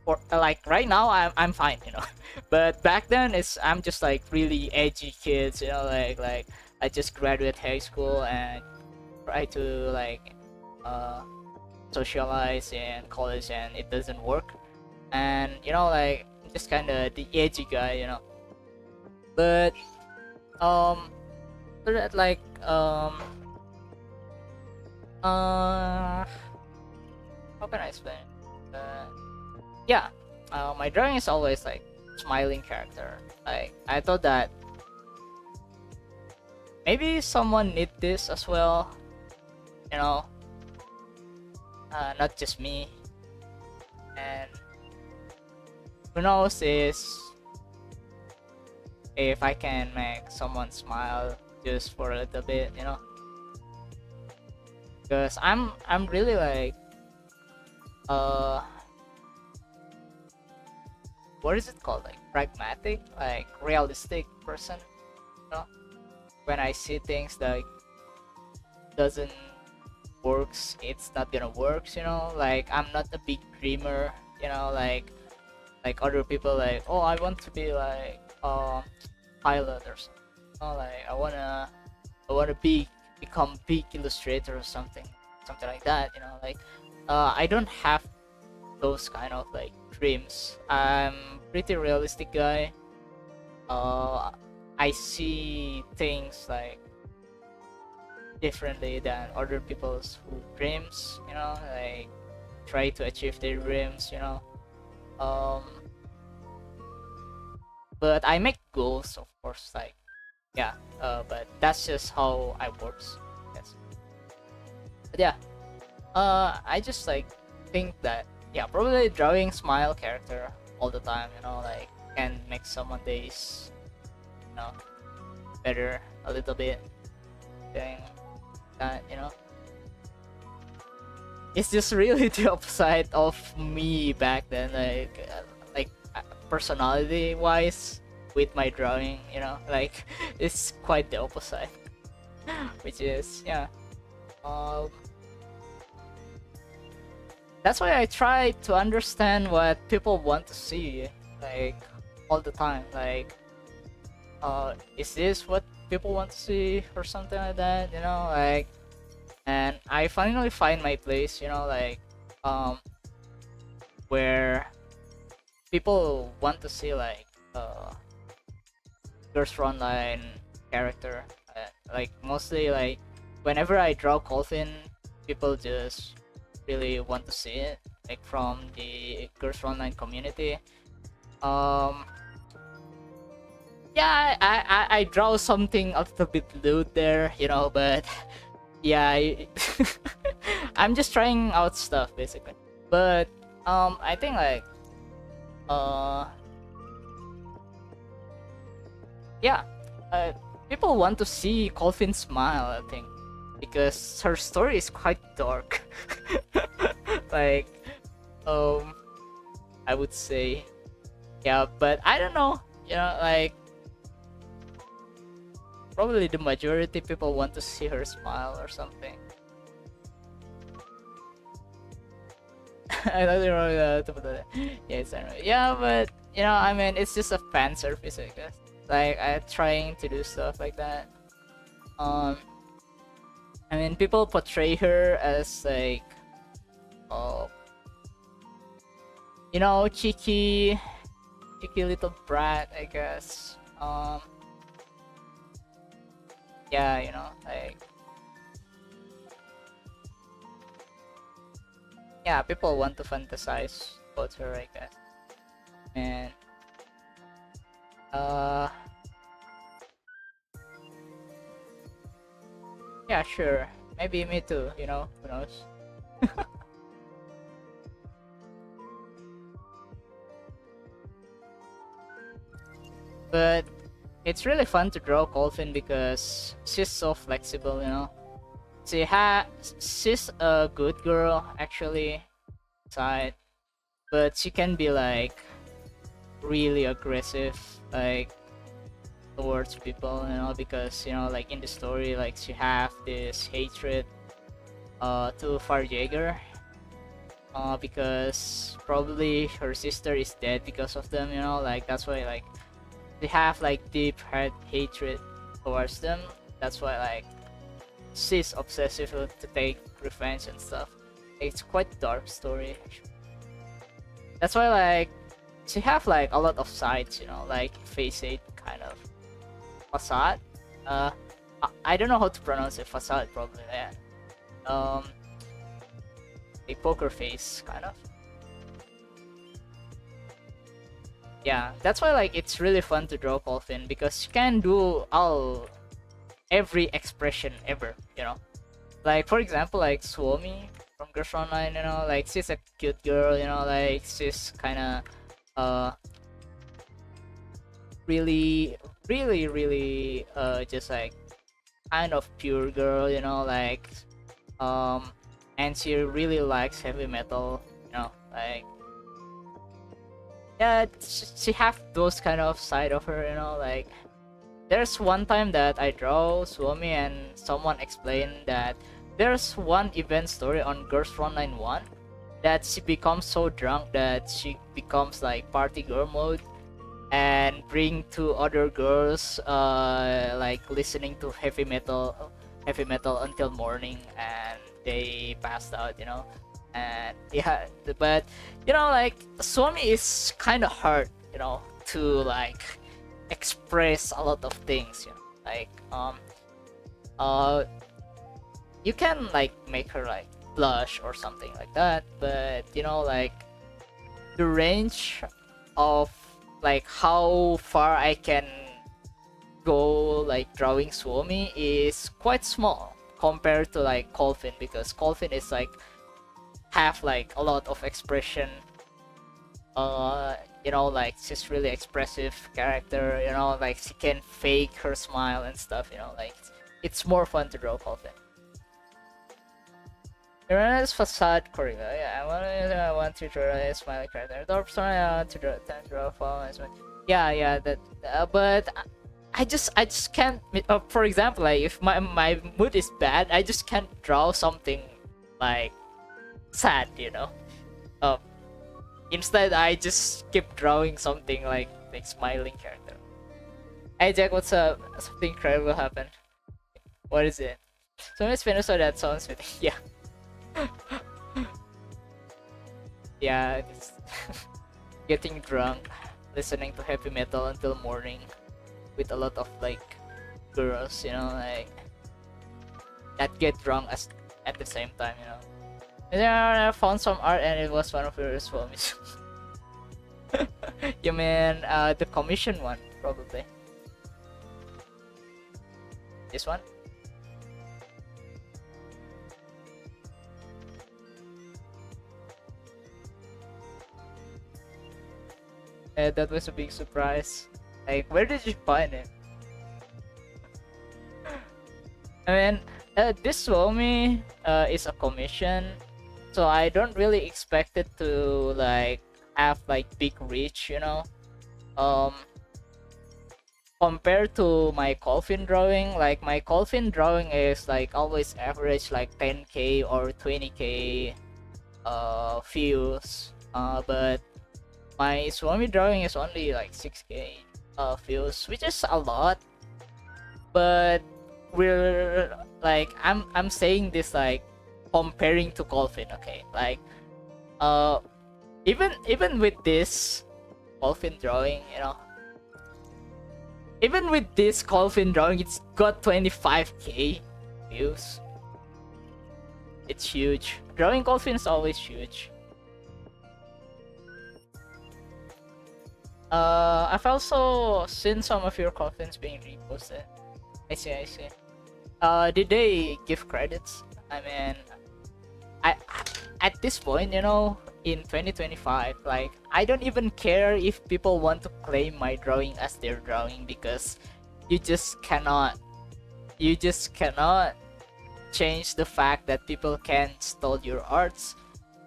Or like right now I'm fine, you know. But back then I'm just like really edgy kids, you know, like I just graduate high school and try to like uh socialize in college and it doesn't work. And you know, like I'm just kind of the edgy guy, you know. But um so that like uh how can I explain it? Yeah, my drawing is always like smiling character. Like I thought that maybe someone need this as well, you know, not just me. And who knows is if I can make someone smile just for a little bit, you know, because I'm really like uh what is it called, like pragmatic, like realistic person, you know. When I see things that doesn't works, it's not gonna work, you know. Like I'm not a big dreamer, you know, like other people, like, oh, I want to be like pilot or something, you know, like I wanna become big illustrator or something like that, you know. Like I don't have those kind of like dreams. I'm pretty realistic guy. I see things like differently than other people's who dreams, you know, like try to achieve their dreams, you know. um but I make goals, of course, like, yeah. But that's just how I works, yes. But yeah, I just like think that, yeah, probably drawing smile character all the time, you know, like can make someone days, you know, better a little bit, thing that, you know. It's just really the opposite of me back then, like personality wise with my drawing, you know, like it's quite the opposite. Which is, yeah, um that's why I try to understand what people want to see, like all the time, like is this what people want to see or something like that, you know, like. And I finally find my place, you know, like where people want to see like Girls Frontline character, like mostly like whenever I draw Colton, people just really want to see it, like from the Girls Frontline community. Yeah, I draw something a little bit lewd there, you know, but yeah, I'm just trying out stuff basically. But I think like yeah, uh, people want to see Colvin smile, I think, because her story is quite dark. Like, I would say, yeah, but I don't know, like, probably the majority people want to see her smile or something. I don't know yeah, but I mean, it's just a fan service, I guess. Like, I'm trying to do stuff like that. I mean, people portray her as like, oh, cheeky little brat, I guess. Yeah, like, yeah, people want to fantasize about her, I guess. And yeah, sure, maybe me too, who knows. But it's really fun to draw Colvin because she's so flexible, she's a good girl actually side, but she can be like really aggressive, like, towards people, because like in the story, like, she have this hatred to Farjaeger, because probably her sister is dead because of them, like, that's why, like, they have like deep hatred towards them. That's why, like, she's obsessive to take revenge and stuff. It's quite dark story actually. That's why, like, she have like a lot of sides, like facade kind of facade. I don't know how to pronounce it. Facade, probably. Yeah. A poker face kind of. Yeah, that's why, like, it's really fun to draw Colvin because she can do every expression ever, like, for example, like Suomi from Girls Online, like, she's a cute girl, like, she's kind of really, really, really just like kind of pure girl, like, and she really likes heavy metal, like, yeah, she have those kind of side of her, like, there's one time that I draw Suomi and someone explained that there's one event story on Girls Frontline 1 that she becomes so drunk that she becomes like party girl mode and bring two other girls like listening to heavy metal until morning, and they passed out, and yeah, but like, Suomi is kind of hard, to like express a lot of things, like, you can like make her like blush or something like that, but like, the range of like how far I can go like drawing Suomi is quite small compared to like Colvin, because Colvin is like have like a lot of expression, like, she's really expressive character, like, she can fake her smile and stuff, like, it's more fun to draw Colvin. Irana's facade choreography. Yeah, I want to draw a smiley character. I want to draw a fall. Yeah, that. But I just can't. For example, like, if my mood is bad, I just can't draw something like sad, Instead, I just keep drawing something like smiling character. Hey Jack, what's up? Something incredible happened. What is it? So Miss Venus, so that sounds fitting. Yeah. Yeah, it's getting drunk, listening to heavy metal until morning, with a lot of like girls, like, that get drunk at the same time, And then I found some art and it was one of your Swamis. You mean the commission one, probably. This one? That was a big surprise. Like, where did you find it? I mean, this Suomi is a commission, so I don't really expect it to like have like big reach, you know. Um, compared to my Colfin drawing, like my Colfin drawing is like always average like 10k or 20k views. But my Suomi drawing is only like 6k views, which is a lot. But we're like I'm saying this like comparing to Colfin, okay? Like even with this Colfin drawing, you know, even with this Colfin drawing, it's got 25k views. It's huge. Drawing Colfin is always huge. I've also seen some of your Colfins being reposted. I see, I see. Did they give credits? I mean, I at this point, you know, in 2025, like I don't even care if people want to claim my drawing as their drawing, because you just cannot change the fact that people can steal your arts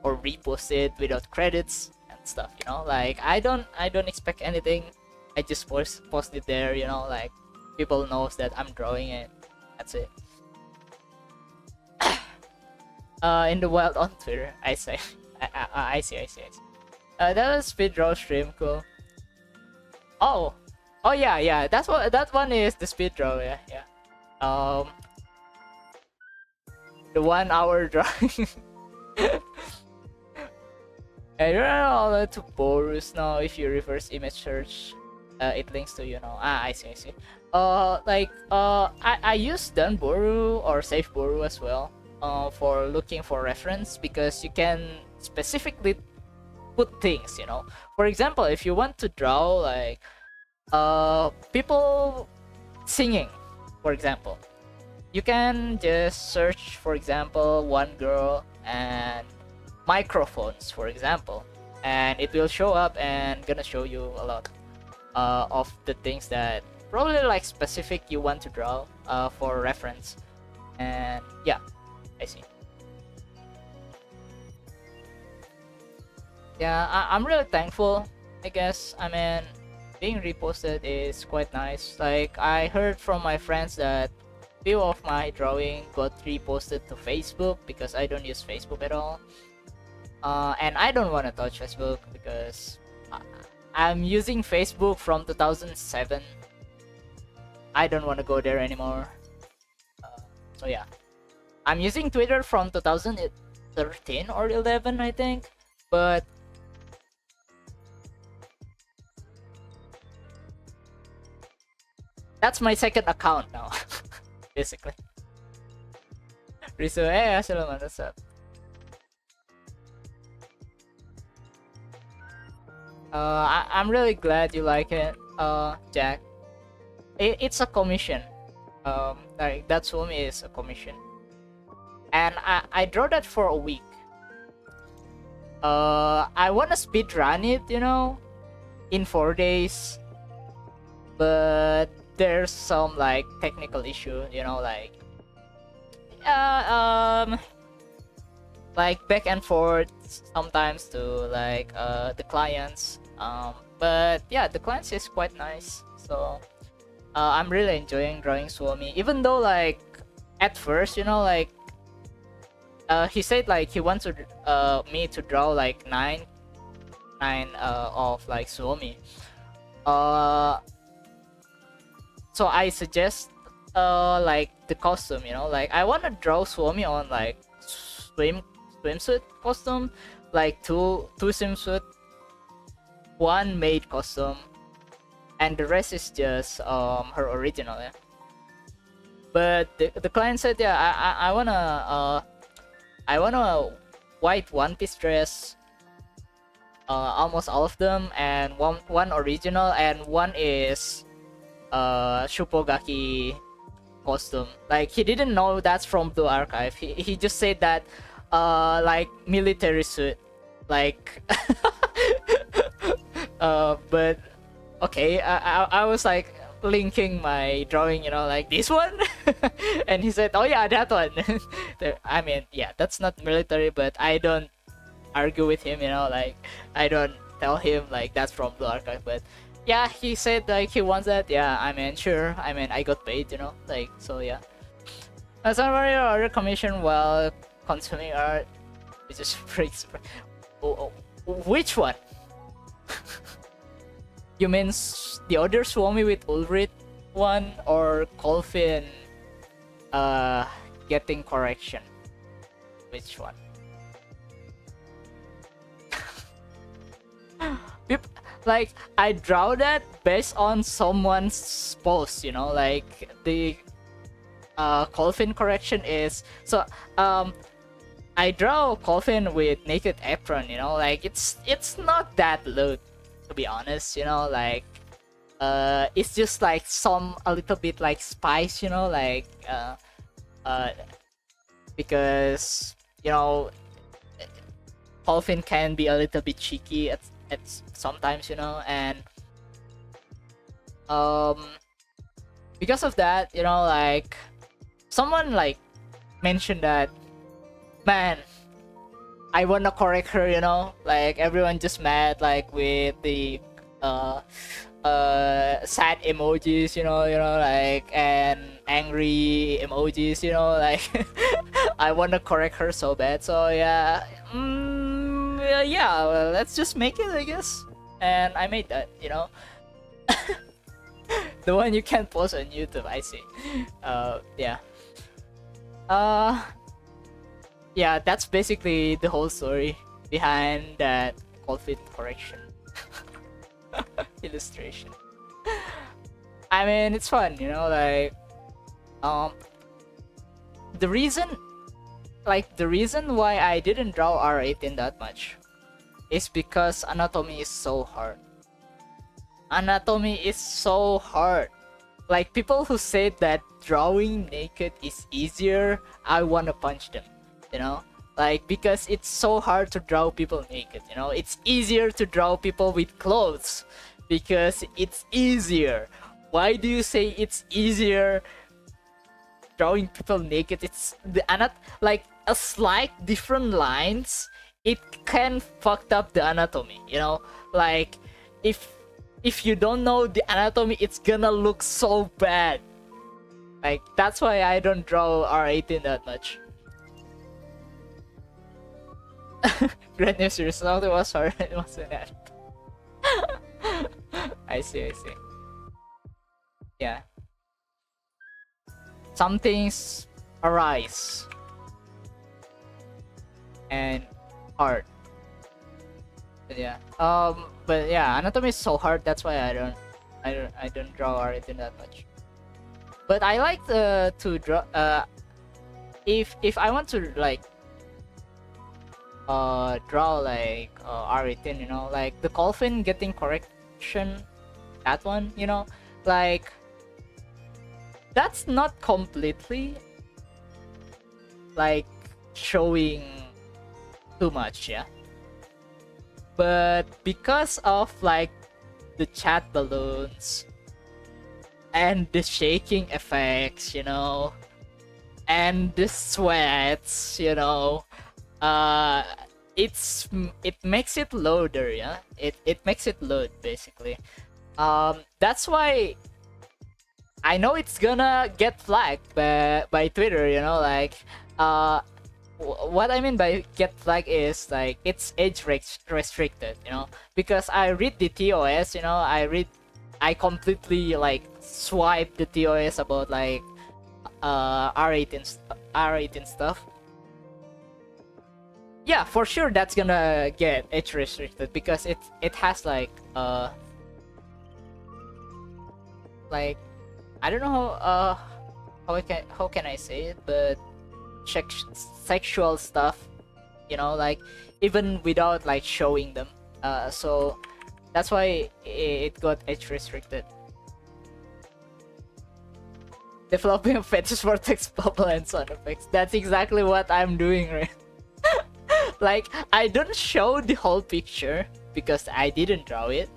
or repost it without credits and stuff, you know. Like I don't expect anything. I just post it there, you know, like people knows that I'm drawing it. That's it. In the wild on Twitter, I say. I see. That was speed draw stream, cool. Oh yeah. That one is the speed draw. Yeah. The 1 hour drawing. I don't know to Borus now. If you reverse image search, it links to, you know. I see. I use Danboru or SafeBoru as well. For looking for reference, because you can specifically put things, you know. For example, if you want to draw like people singing, for example, you can just search, for example, one girl and microphones, for example, and it will show up and gonna show you a lot of the things that probably like specific you want to draw for reference. And yeah, I see. Yeah, I'm really thankful, I guess. I mean, being reposted is quite nice. Like, I heard from my friends that few of my drawing got reposted to Facebook, because I don't use Facebook at all. And I don't want to touch Facebook because I'm using Facebook from 2007. I don't want to go there anymore. So yeah. I'm using Twitter from 2013 or 11, I think, but that's my second account now, basically. Risu, hey, Assalamualaikum, what's up? I'm really glad you like it, Jack. It's a commission. Like that Suomi is a commission. And I draw that for a week. I wanna speed run it, you know, in 4 days, but there's some like technical issue, you know, like back and forth sometimes to like the clients. But yeah, the clients is quite nice, so I'm really enjoying drawing Suomi, even though like at first, you know, like he said like he wants me to draw like nine of like Suomi. So I suggest like the costume, you know, like I want to draw Suomi on like swimsuit costume, like two swimsuit, one made costume, and the rest is just her original. Yeah. But the client said, yeah, I wanna white one piece dress, almost all of them, and one original, and one is Shupogaki costume. Like he didn't know that's from Blue Archive. He just said that like military suit, like But okay, I was like linking my drawing, you know, like this one, and he said, "Oh yeah, that one." I mean, yeah, that's not military, but I don't argue with him, you know, like I don't tell him like that's from Blue Archive, but yeah, he said like he wants that. Yeah, I mean, sure. I mean, I got paid, you know, like so. Yeah, some of your other commission while consuming art, it just breaks. Oh, which one? You mean the other Swami with Ulrich one or Colfin getting correction? Which one? Like I draw that based on someone's post, you know, like the Colfin correction is so I draw Colfin with naked apron, you know, like it's not that loud, to be honest, you know, like it's just like a little bit like spice, you know, like because you know Colfin can be a little bit cheeky at sometimes, you know, and because of that, you know, like someone like mentioned that, man, I wanna correct her, you know, like everyone just mad like with the sad emojis, you know, like and angry emojis, you know, like I wanna correct her so bad, so yeah. Yeah, well, let's just make it, I guess. And I made that, you know. The one you can't post on YouTube, I see. Yeah. Yeah, that's basically the whole story behind that Colfit correction illustration. I mean, it's fun, you know, like the reason why I didn't draw R18 that much is because anatomy is so hard. Anatomy is so hard. Like people who say that drawing naked is easier, I wanna punch them, you know? Like because it's so hard to draw people naked, you know? It's easier to draw people with clothes because it's easier. Why do you say it's easier drawing people naked? It's like a slight different lines, it can fucked up the anatomy, you know, like if you don't know the anatomy, it's gonna look so bad. Like that's why I don't draw R18 that much. Great news, result was hard. It wasn't that. I see. Yeah, some things arise and hard. But yeah. But yeah, anatomy is so hard. That's why I don't draw R18 that much. But I like to draw. If I want to like draw like R18, you know, like the Colfin getting correction, that one, you know, like that's not completely like showing too much, yeah. But because of like the chat balloons and the shaking effects, you know, and the sweats, you know, it makes it loader, yeah. It makes it load basically. That's why I know it's gonna get flagged by Twitter, you know, like what I mean by get flagged is like it's age restricted, you know, because I read the TOS, you know, I completely like swipe the TOS about like R18 stuff. Yeah, for sure that's gonna get age restricted because it has like I don't know how can I say it, but sexual stuff, you know, like even without like showing them. So that's why it got age restricted. Developing a fetish for text bubble and sound effects. That's exactly what I'm doing, right? Like I don't show the whole picture because I didn't draw it.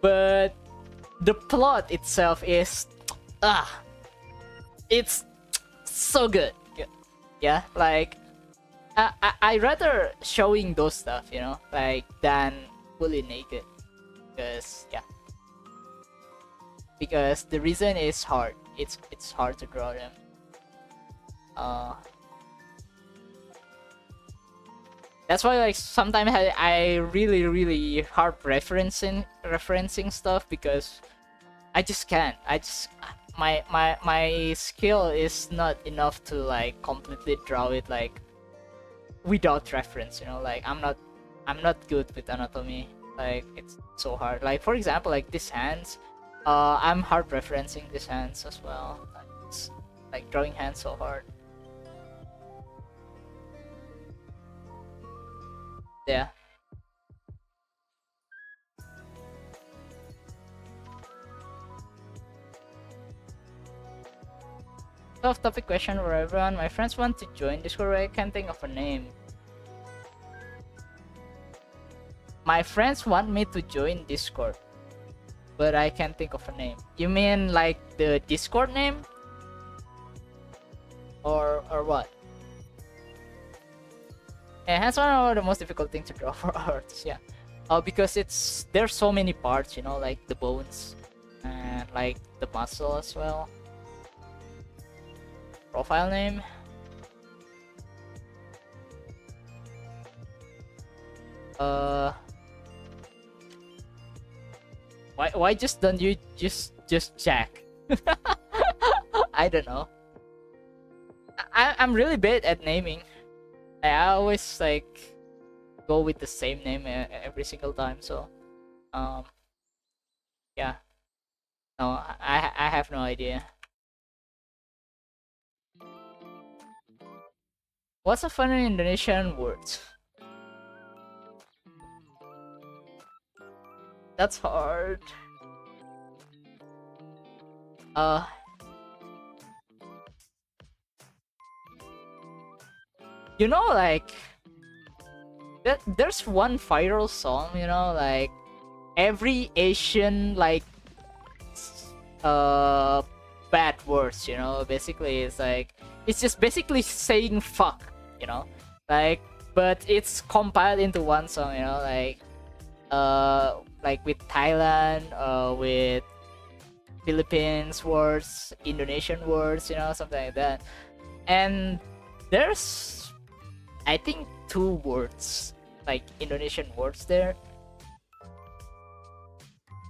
but the plot itself is it's so good. Yeah, like I rather showing those stuff, you know, like than fully naked, because yeah, because the reason is hard. It's hard to draw them. That's why, like, sometimes I really hard referencing stuff, because I just can't. My skill is not enough to like completely draw it like without reference. You know, like I'm not good with anatomy. Like it's so hard. Like for example, like these hands, I'm hard referencing these hands as well. Like, it's like drawing hands so hard. Yeah. Off-topic question for everyone. My friends want to join Discord, I can't think of a name. My friends want me to join Discord, but I can't think of a name. You mean like the Discord name? Or what? And hands on are the most difficult thing to draw for arts, yeah. Because there's so many parts, you know, like the bones and like the muscle as well. Profile name. Why just don't you just check? I don't know. I'm really bad at naming. I always like go with the same name every single time, so yeah. No, I have no idea. What's a funny Indonesian word? That's hard. You know, like there's one viral song, you know, like every Asian like bad words, you know, basically it's like it's just basically saying fuck, you know, like, but it's compiled into one song, you know, like with Thailand, with Philippines words, Indonesian words, you know, something like that. And there's, I think, 2 words, like Indonesian words there.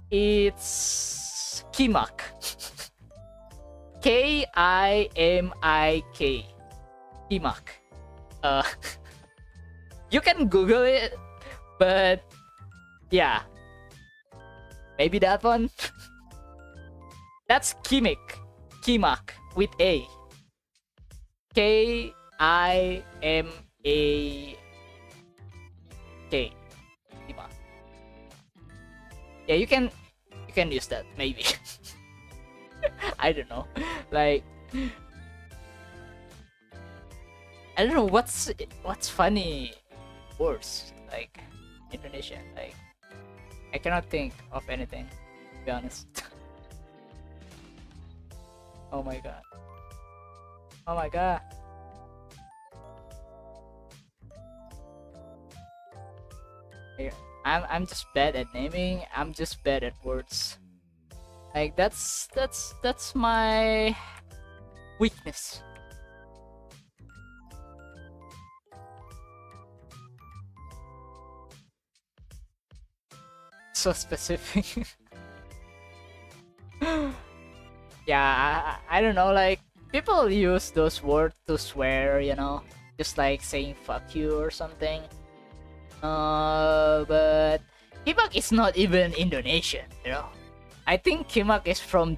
It's Kimak. Kimik. Kimak. You can Google it, but yeah, maybe that one. That's Kimak with A. Kimak. Kimak. Yeah, you can use that maybe. I don't know. Like I don't know what's funny words like Indonesian. Like I cannot think of anything, to be honest. Oh my god. Oh my god. I'm just bad at naming. I'm just bad at words. Like that's my weakness. So specific. Yeah, I don't know, like people use those words to swear, you know, just like saying fuck you or something. But Kimak is not even Indonesian, you know. I think Kimak is from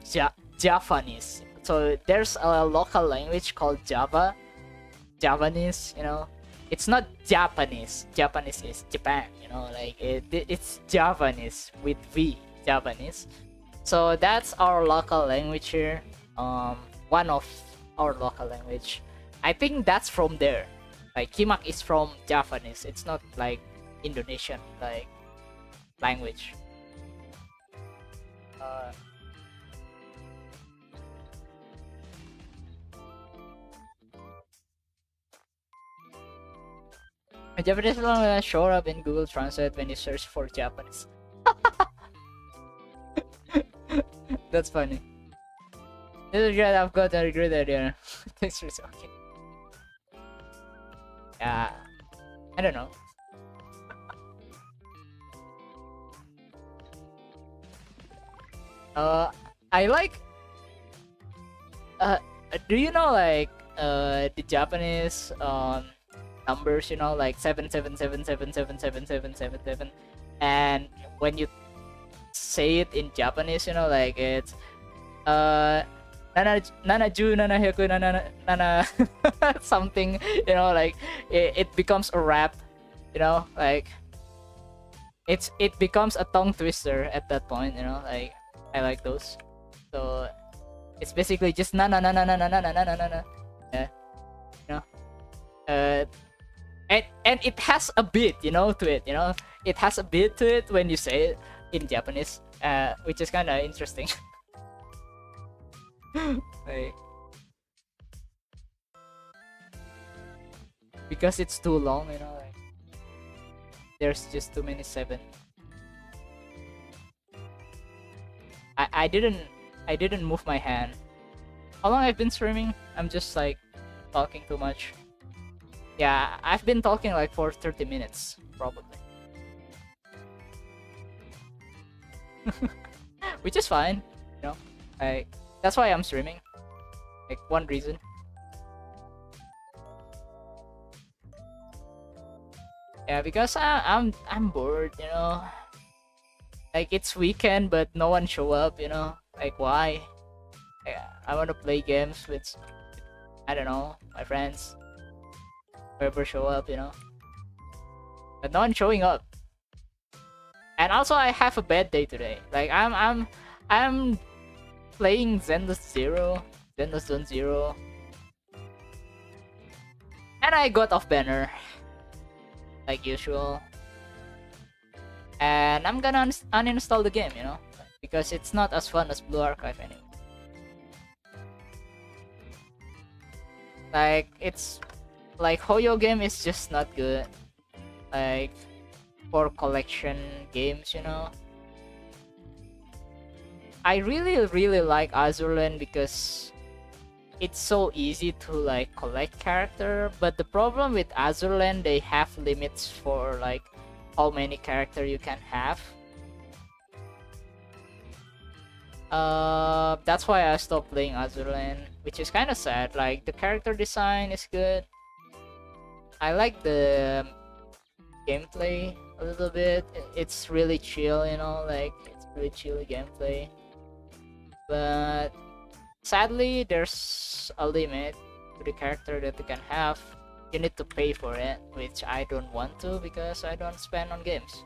Javanese. So there's a local language called Javanese, you know. It's not Japanese. Japanese is Japan, you know, like it's Javanese with V, Javanese. So that's our local language here. One of our local language. I think that's from there. Like Kimak is from Javanese. It's not like Indonesian like language. A Japanese will show up in Google Translate when you search for Japanese. That's funny. This is good. I've got a great idea. Thanks for talking. Yeah, I don't know. I like. Do you know like the Japanese numbers? You know, like 777777777, and when you say it in Japanese, you know, like it's nanaju nanahyaku nana something, you know, like it becomes a rap, you know, like it becomes a tongue twister at that point, you know, like I like those. So it's basically just na na na na na na na na na na na, yeah, you know, and it has a beat, you know, to it, you know, it has a beat to it when you say it in Japanese, which is kind of interesting. Like, because it's too long, you know, like there's just too many seven. I didn't move my hand. How long I've been streaming? I'm just like talking too much. Yeah, I've been talking like for 30 minutes probably. Which is fine, you know. Like that's why I'm streaming. Like one reason. Yeah, because I'm bored, you know. Like it's weekend, but no one show up, you know. Like why? Yeah, I want to play games with, I don't know, my friends. Whoever show up, you know. But no one showing up. And also, I have a bad day today. Like I'm playing Zenless Zone Zero, and I got off banner, like usual. And I'm gonna uninstall the game, you know, because it's not as fun as Blue Archive anymore. Like it's like Hoyo game is just not good. Like for collection games, you know. I really like Azurland because it's so easy to like collect character, but the problem with Azurland, they have limits for like how many character you can have. That's why I stopped playing Azurland, which is kind of sad. Like the character design is good. I like the gameplay a little bit. It's really chill, you know, like it's really chill gameplay. But sadly, there's a limit to the character that you can have. You need to pay for it, which I don't want to because I don't spend on games.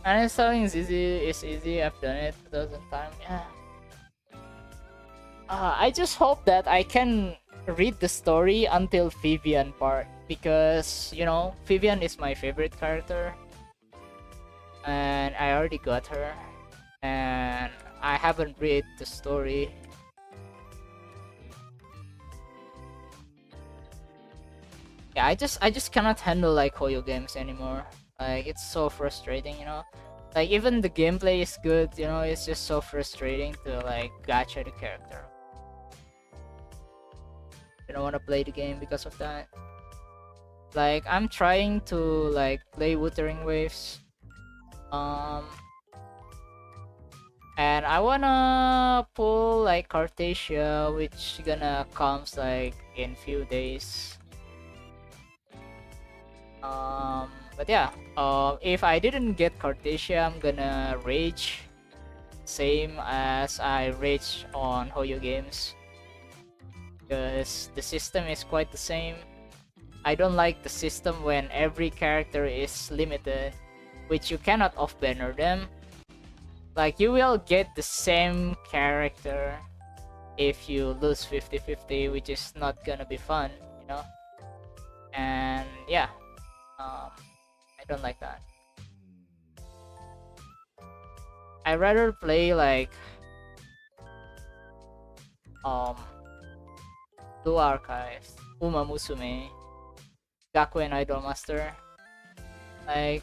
And installing is easy. I've done it 1,000 times. Yeah. I just hope that I can read the story until Vivian part, because you know Vivian is my favorite character, and I already got her, and I haven't read the story. Yeah, I just cannot handle like Hoyo games anymore. Like it's so frustrating, you know. Like even the gameplay is good, you know. It's just so frustrating to like gacha the character. I don't want to play the game because of that. Like I'm trying to like play Wuthering Waves, and I wanna pull like Cartasia, which gonna comes like in few days. But yeah, if I didn't get Cartasia, I'm gonna rage, same as I rage on Hoyo games, because the system is quite the same. I don't like the system when every character is limited, which you cannot off-banner them. Like you will get the same character if you lose 50-50, which is not gonna be fun, you know. And yeah, I don't like that. I rather play like Blue Archives, Uma Musume, Gakuen Idolmaster. Like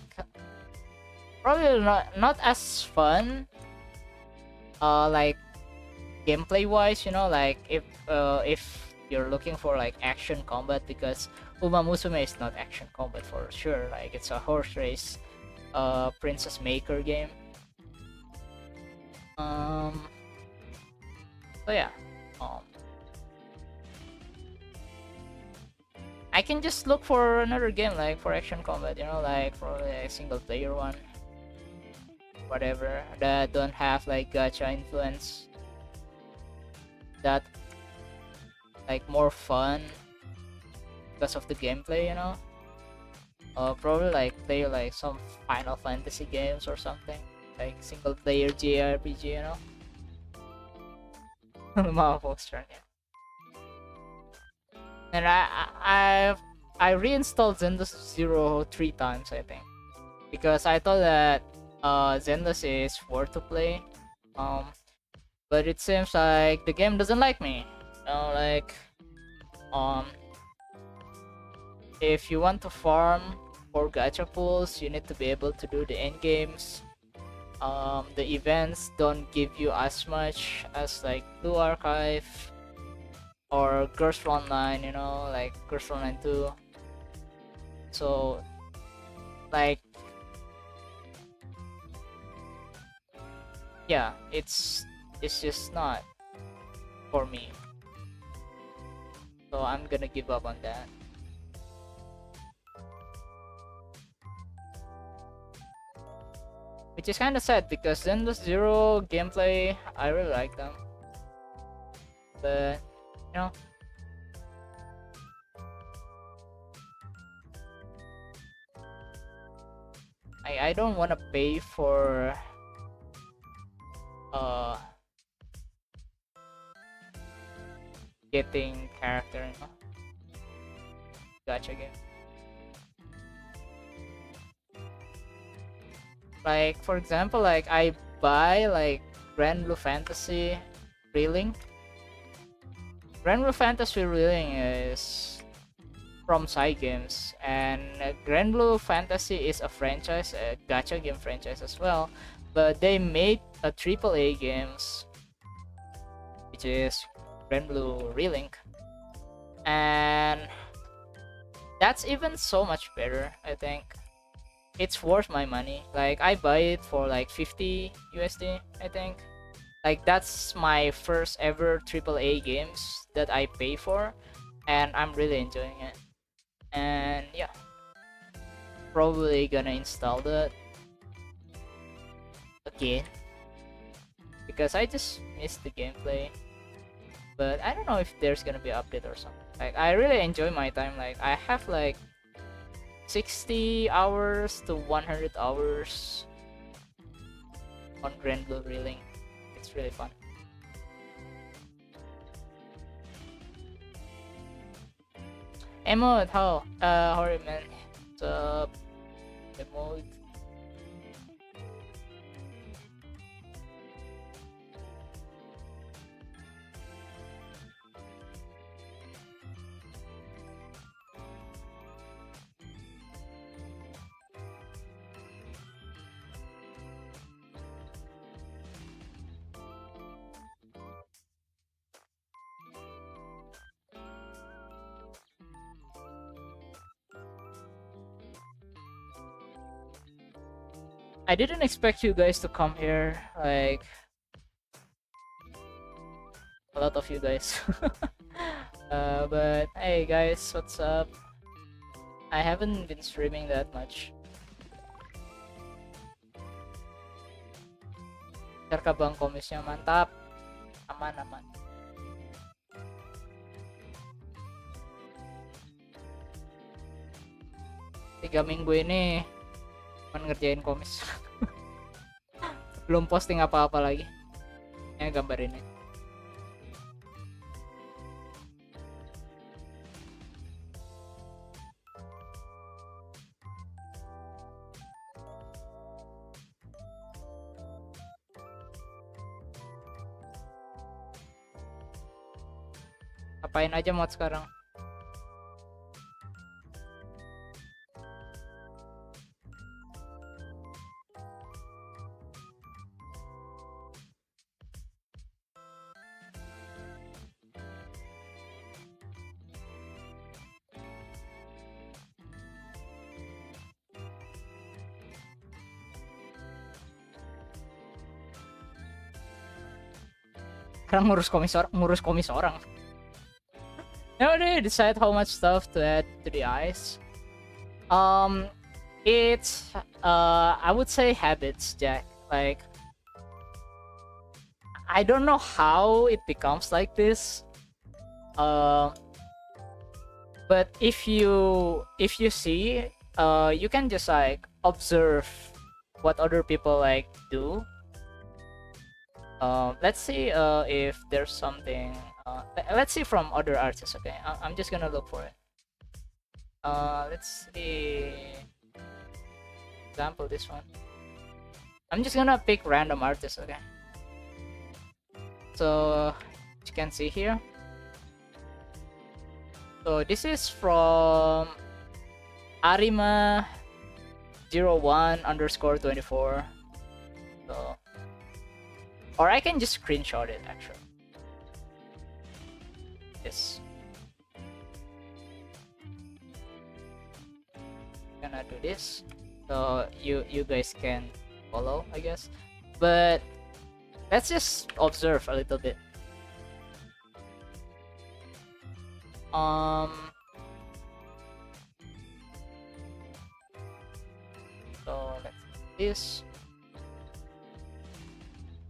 probably not as fun. Like gameplay wise, you know, like if you're looking for like action combat, because Uma Musume is not action combat for sure. Like it's a horse race, princess maker game. So yeah, um, I can just look for another game like for action combat, you know, like for a single player one, whatever, that don't have like gacha influence, that like more fun because of the gameplay, you know. Probably like play like some Final Fantasy games or something, like single player JRPG, you know. Marvel's turn, yeah. And I reinstalled Zenless Zero 3 times, I think, because I thought that Zenless is worth to play. But it seems like the game doesn't like me. You know, like if you want to farm for gacha pools, you need to be able to do the end games. The events don't give you as much as like Blue Archive or Girls Online, you know, like Girls Online 2. So like yeah, it's just not for me. So I'm gonna give up on that. Which is kind of sad because Zenless Zero gameplay, I really like them. But, you know, I don't want to pay for getting character, you know, gacha game. Like for example, like I buy like Grand Blue Fantasy Relink. Grand Blue Fantasy Relink is from Side Games, and Grand Blue Fantasy is a franchise, a gacha game franchise as well. But they made a AAA games, which is Grand Blue Relink, and that's even so much better, I think. It's worth my money. Like I buy it for like 50 USD, I think. Like that's my first ever AAA games that I pay for, and I'm really enjoying it. And yeah, probably gonna install that again because I just missed the gameplay. But I don't know if there's gonna be an update or something. Like I really enjoy my time. Like I have like 60 hours to 100 hours on Grand Blue Relink. It's really fun. Emote, how? How are you, man? What's up? Emote. I didn't expect you guys to come here, like a lot of you guys. But hey guys, what's up? I haven't been streaming that much. Share ka bang komisnya? Mantap. Aman. 3 minggu ini cuman ngerjain komis. Belum posting apa-apa lagi. Ya gambar ini. Apain aja mod sekarang? Sekarang ngurus komis orang. Now they decide how much stuff to add to the eyes. It's I would say habits, Jack. Like, I don't know how it becomes like this. But if you see, you can just like observe what other people like do. Let's see if there's something. Let's see from other artists. Okay, I'm just gonna look for it. Let's see. Example, this one. I'm just gonna pick random artists. Okay. So you can see here. So this is from Arima01_24. So, or I can just screenshot it actually. This. Gonna do this. So you guys can follow, I guess. But let's just observe a little bit. So let's do this.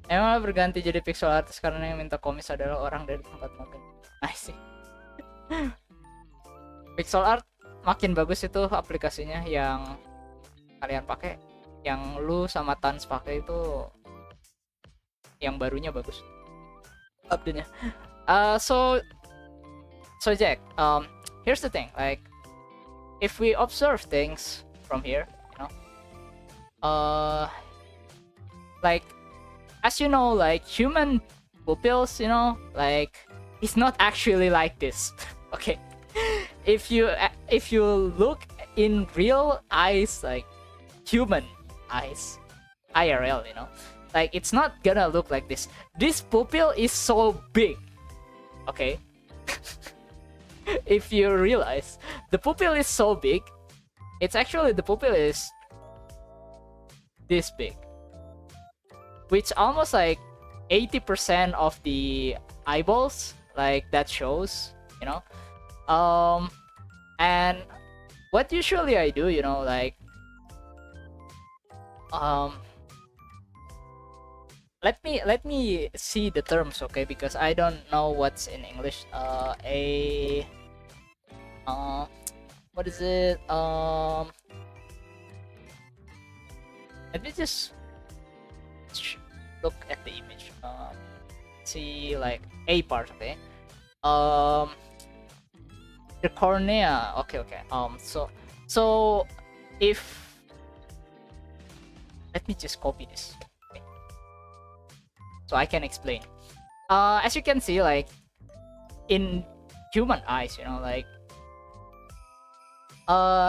Emang berganti jadi pixel artist karena yang minta komis adalah orang dari tempat magang. I see. Pixel art makin bagus itu aplikasinya yang kalian pakai. Yang lu sama Tans pakai itu yang barunya bagus. Update-nya. So Jack, here's the thing. Like, if we observe things from here, you know, like, as you know, like human pupils, you know, like it's not actually like this. Okay, if you look in real eyes, like human eyes, IRL, you know, like it's not gonna look like this. This pupil is so big. Okay. If you realize the pupil is so big, it's actually the pupil is this big, which almost like 80% of the eyeballs like that shows, you know. And what usually I do, you know, like let me see the terms, okay, because I don't know what's in English. What is it? Let me just look at the image. See, like a part, okay. The cornea. Okay. So if let me just copy this, okay, so I can explain. As you can see, like in human eyes, you know, like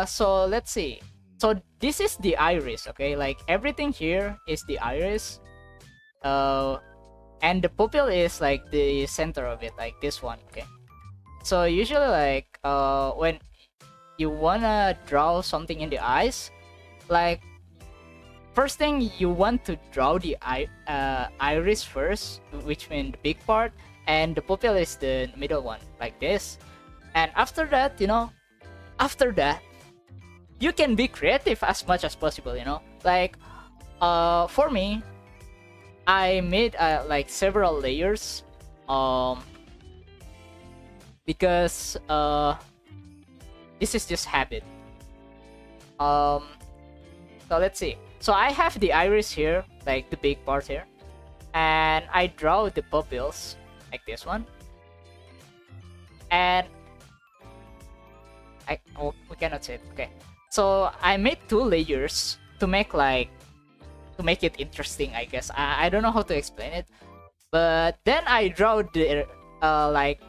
so let's see. So this is the iris, okay? Like everything here is the iris. And the pupil is like the center of it, like this one, okay? So usually, like when you wanna draw something in the eyes, like first thing you want to draw the iris first, which means the big part, and the pupil is the middle one, like this. And after that, you know, after that, you can be creative as much as possible, you know. Like for me, I made like several layers, because this is just habit. So let's see. So I have the iris here, like the big part here, and I draw the pupils like this one, and we cannot see it. Okay, so I made 2 layers to make it interesting, I guess. I don't know how to explain it, but then I draw the like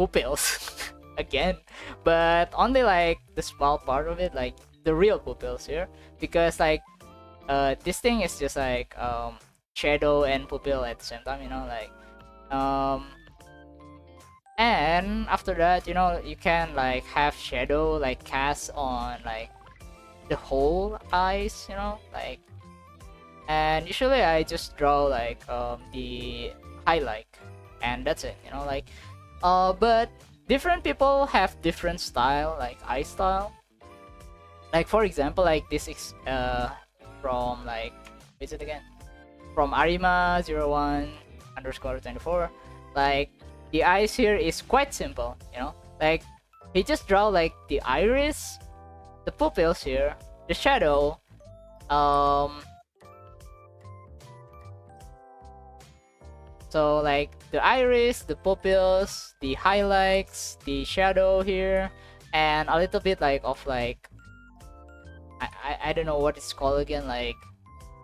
pupils again, but only like the small part of it, like the real pupils here, because like this thing is just like shadow and pupil at the same time, you know, like and after that, you know, you can like have shadow like cast on like the whole eyes, you know, like, and usually I just draw like the highlight, and that's it, you know, like but different people have different style, like eye style. Like for example, like this is from like, what is it again, from Arima01_24, like the eyes here is quite simple, you know, like he just draw like the iris, the pupils here, the shadow, so like the iris, the pupils, the highlights, the shadow here, and a little bit like of like I don't know what it's called again, like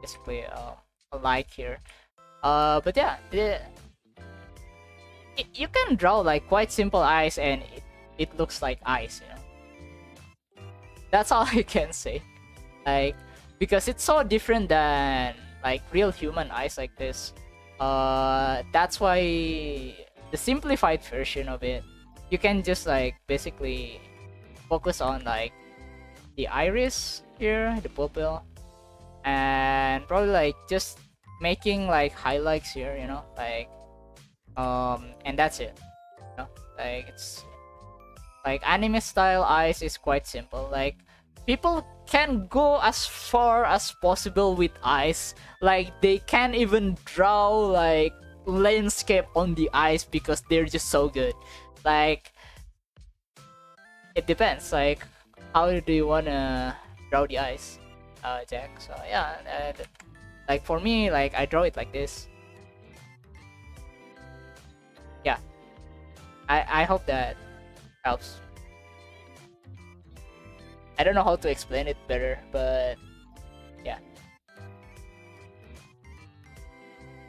basically a light here. But yeah, you can draw like quite simple eyes and it looks like eyes, you know. That's all I can say, like, because it's so different than like real human eyes like this. That's why the simplified version of it, you can just like basically focus on like the iris here, the pupil, and probably like just making like highlights here, you know, like and that's it, you know? Like it's like anime style eyes is quite simple. Like people can go as far as possible with eyes, like they can't even draw like landscape on the eyes because they're just so good. Like it depends, like how do you wanna draw the eyes, Jack? So yeah, like for me, like I draw it like this. Yeah, I hope that helps. I don't know how to explain it better, but yeah.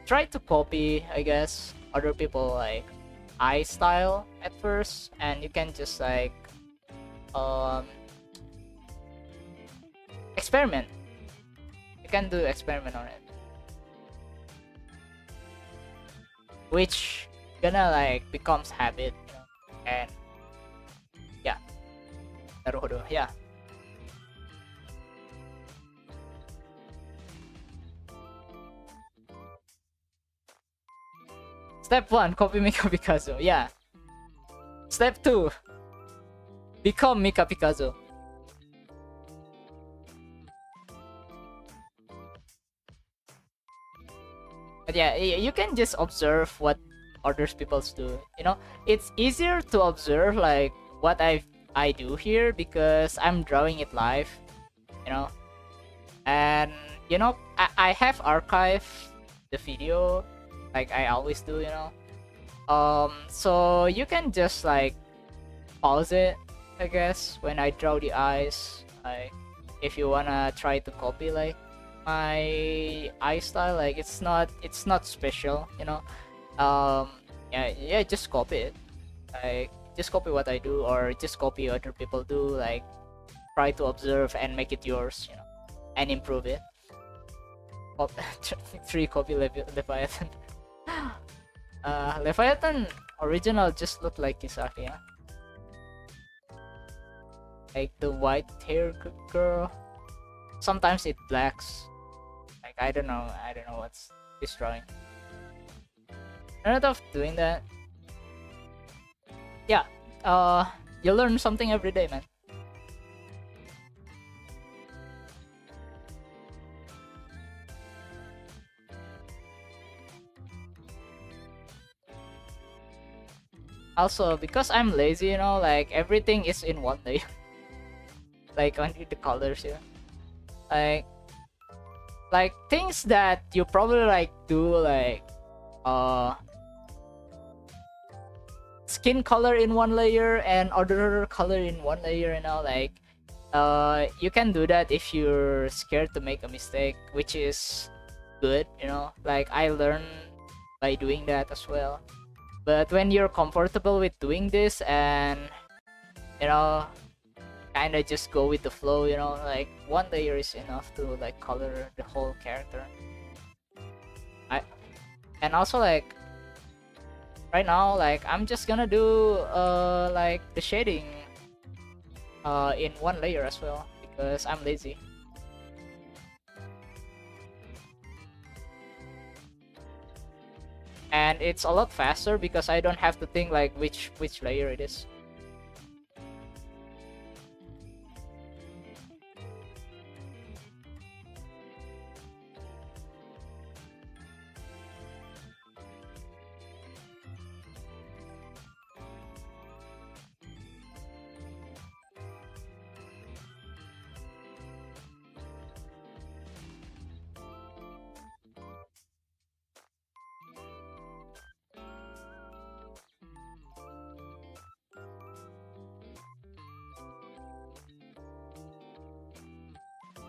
Try to copy, I guess, other people like eye style at first, and you can just like experiment. You can do experiment on it, which gonna like becomes habit, you know? And yeah, naruhodo, yeah. Step 1, copy Mika Picasso. Yeah. Step 2, become Mika Picasso. But yeah, you can just observe what others people do. You know, it's easier to observe like what I do here because I'm drawing it live. You know, and you know I have archived the video like I always do, you know. So you can just like pause it, I guess, when I draw the eyes. Like if you wanna try to copy like my eye style, like it's not special, you know. Yeah, just copy it. Like just copy what I do, or just copy other people do. Like try to observe and make it yours, you know, and improve it. 3 copy Leviathan. Leviathan original just looked like Kisaki, yeah? Like the white hair girl. Sometimes it blacks. Like I don't know what's this drawing. I'm not of doing that. Yeah, you learn something every day, man. Also, because I'm lazy, you know, like everything is in one layer. Like only the colors here. Like things that you probably like do like skin color in one layer and other color in one layer, you know, like you can do that if you're scared to make a mistake, which is good, you know. Like I learned by doing that as well. But when you're comfortable with doing this and, you know, kind of just go with the flow, you know, like one layer is enough to like color the whole character. And also like right now, like I'm just gonna do like the shading in one layer as well because I'm lazy. And it's a lot faster because I don't have to think like which layer it is.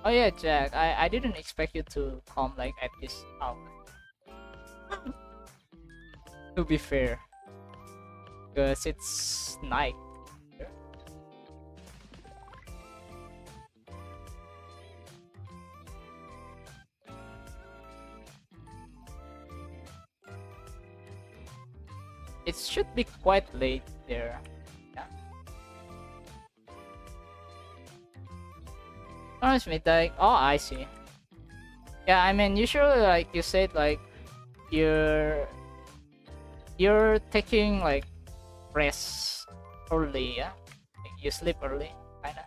Oh yeah, Jack, I didn't expect you to come like at this hour. To be fair, because it's night. It should be quite late there. Yeah. Oh, it's midnight. Oh, I see. Yeah, I mean, usually, like you said, like you're taking like rest early, yeah. Like, you sleep early, kinda.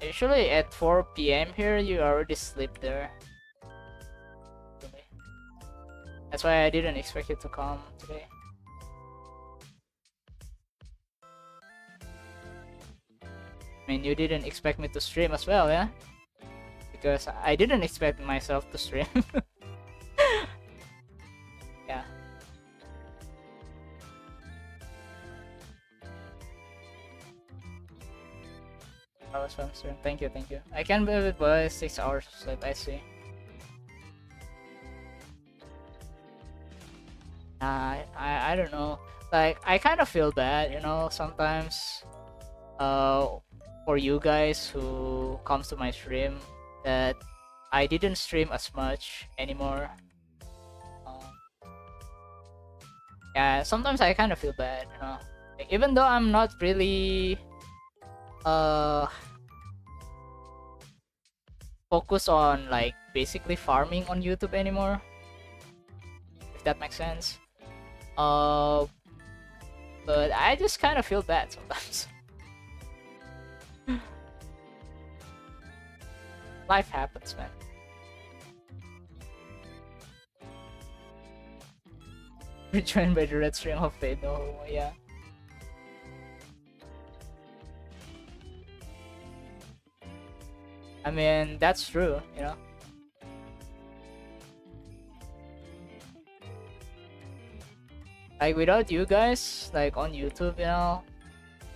Usually at 4 p.m. here, you already sleep there. That's why I didn't expect you to come today. I mean, you didn't expect me to stream as well, yeah? Because I didn't expect myself to stream. Yeah. That was fun stream. Thank you, thank you. I can be with by 6 hours of sleep, I see. I don't know. Like, I kind of feel bad, you know, sometimes. For you guys who comes to my stream, that I didn't stream as much anymore. Yeah, sometimes I kind of feel bad, you know. Like, even though I'm not really focused on like basically farming on YouTube anymore, if that makes sense. But I just kind of feel bad sometimes. Life happens, man. Rejoined by the red string of fate. No, yeah. I mean, that's true, you know. Like, without you guys, like on YouTube, you know,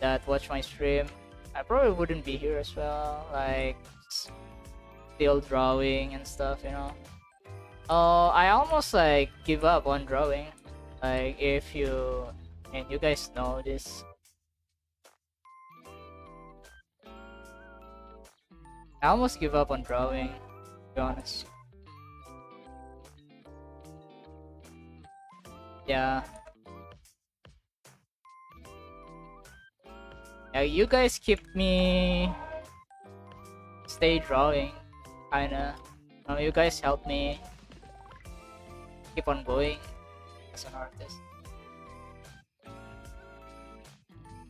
that watch my stream, I probably wouldn't be here as well. Like, still drawing and stuff, you know. I almost like give up on drawing. Like, if you and you guys know this, I almost give up on drawing, to be honest. Yeah. Yeah, you guys keep me stay drawing, kinda. You guys help me keep on going as an artist.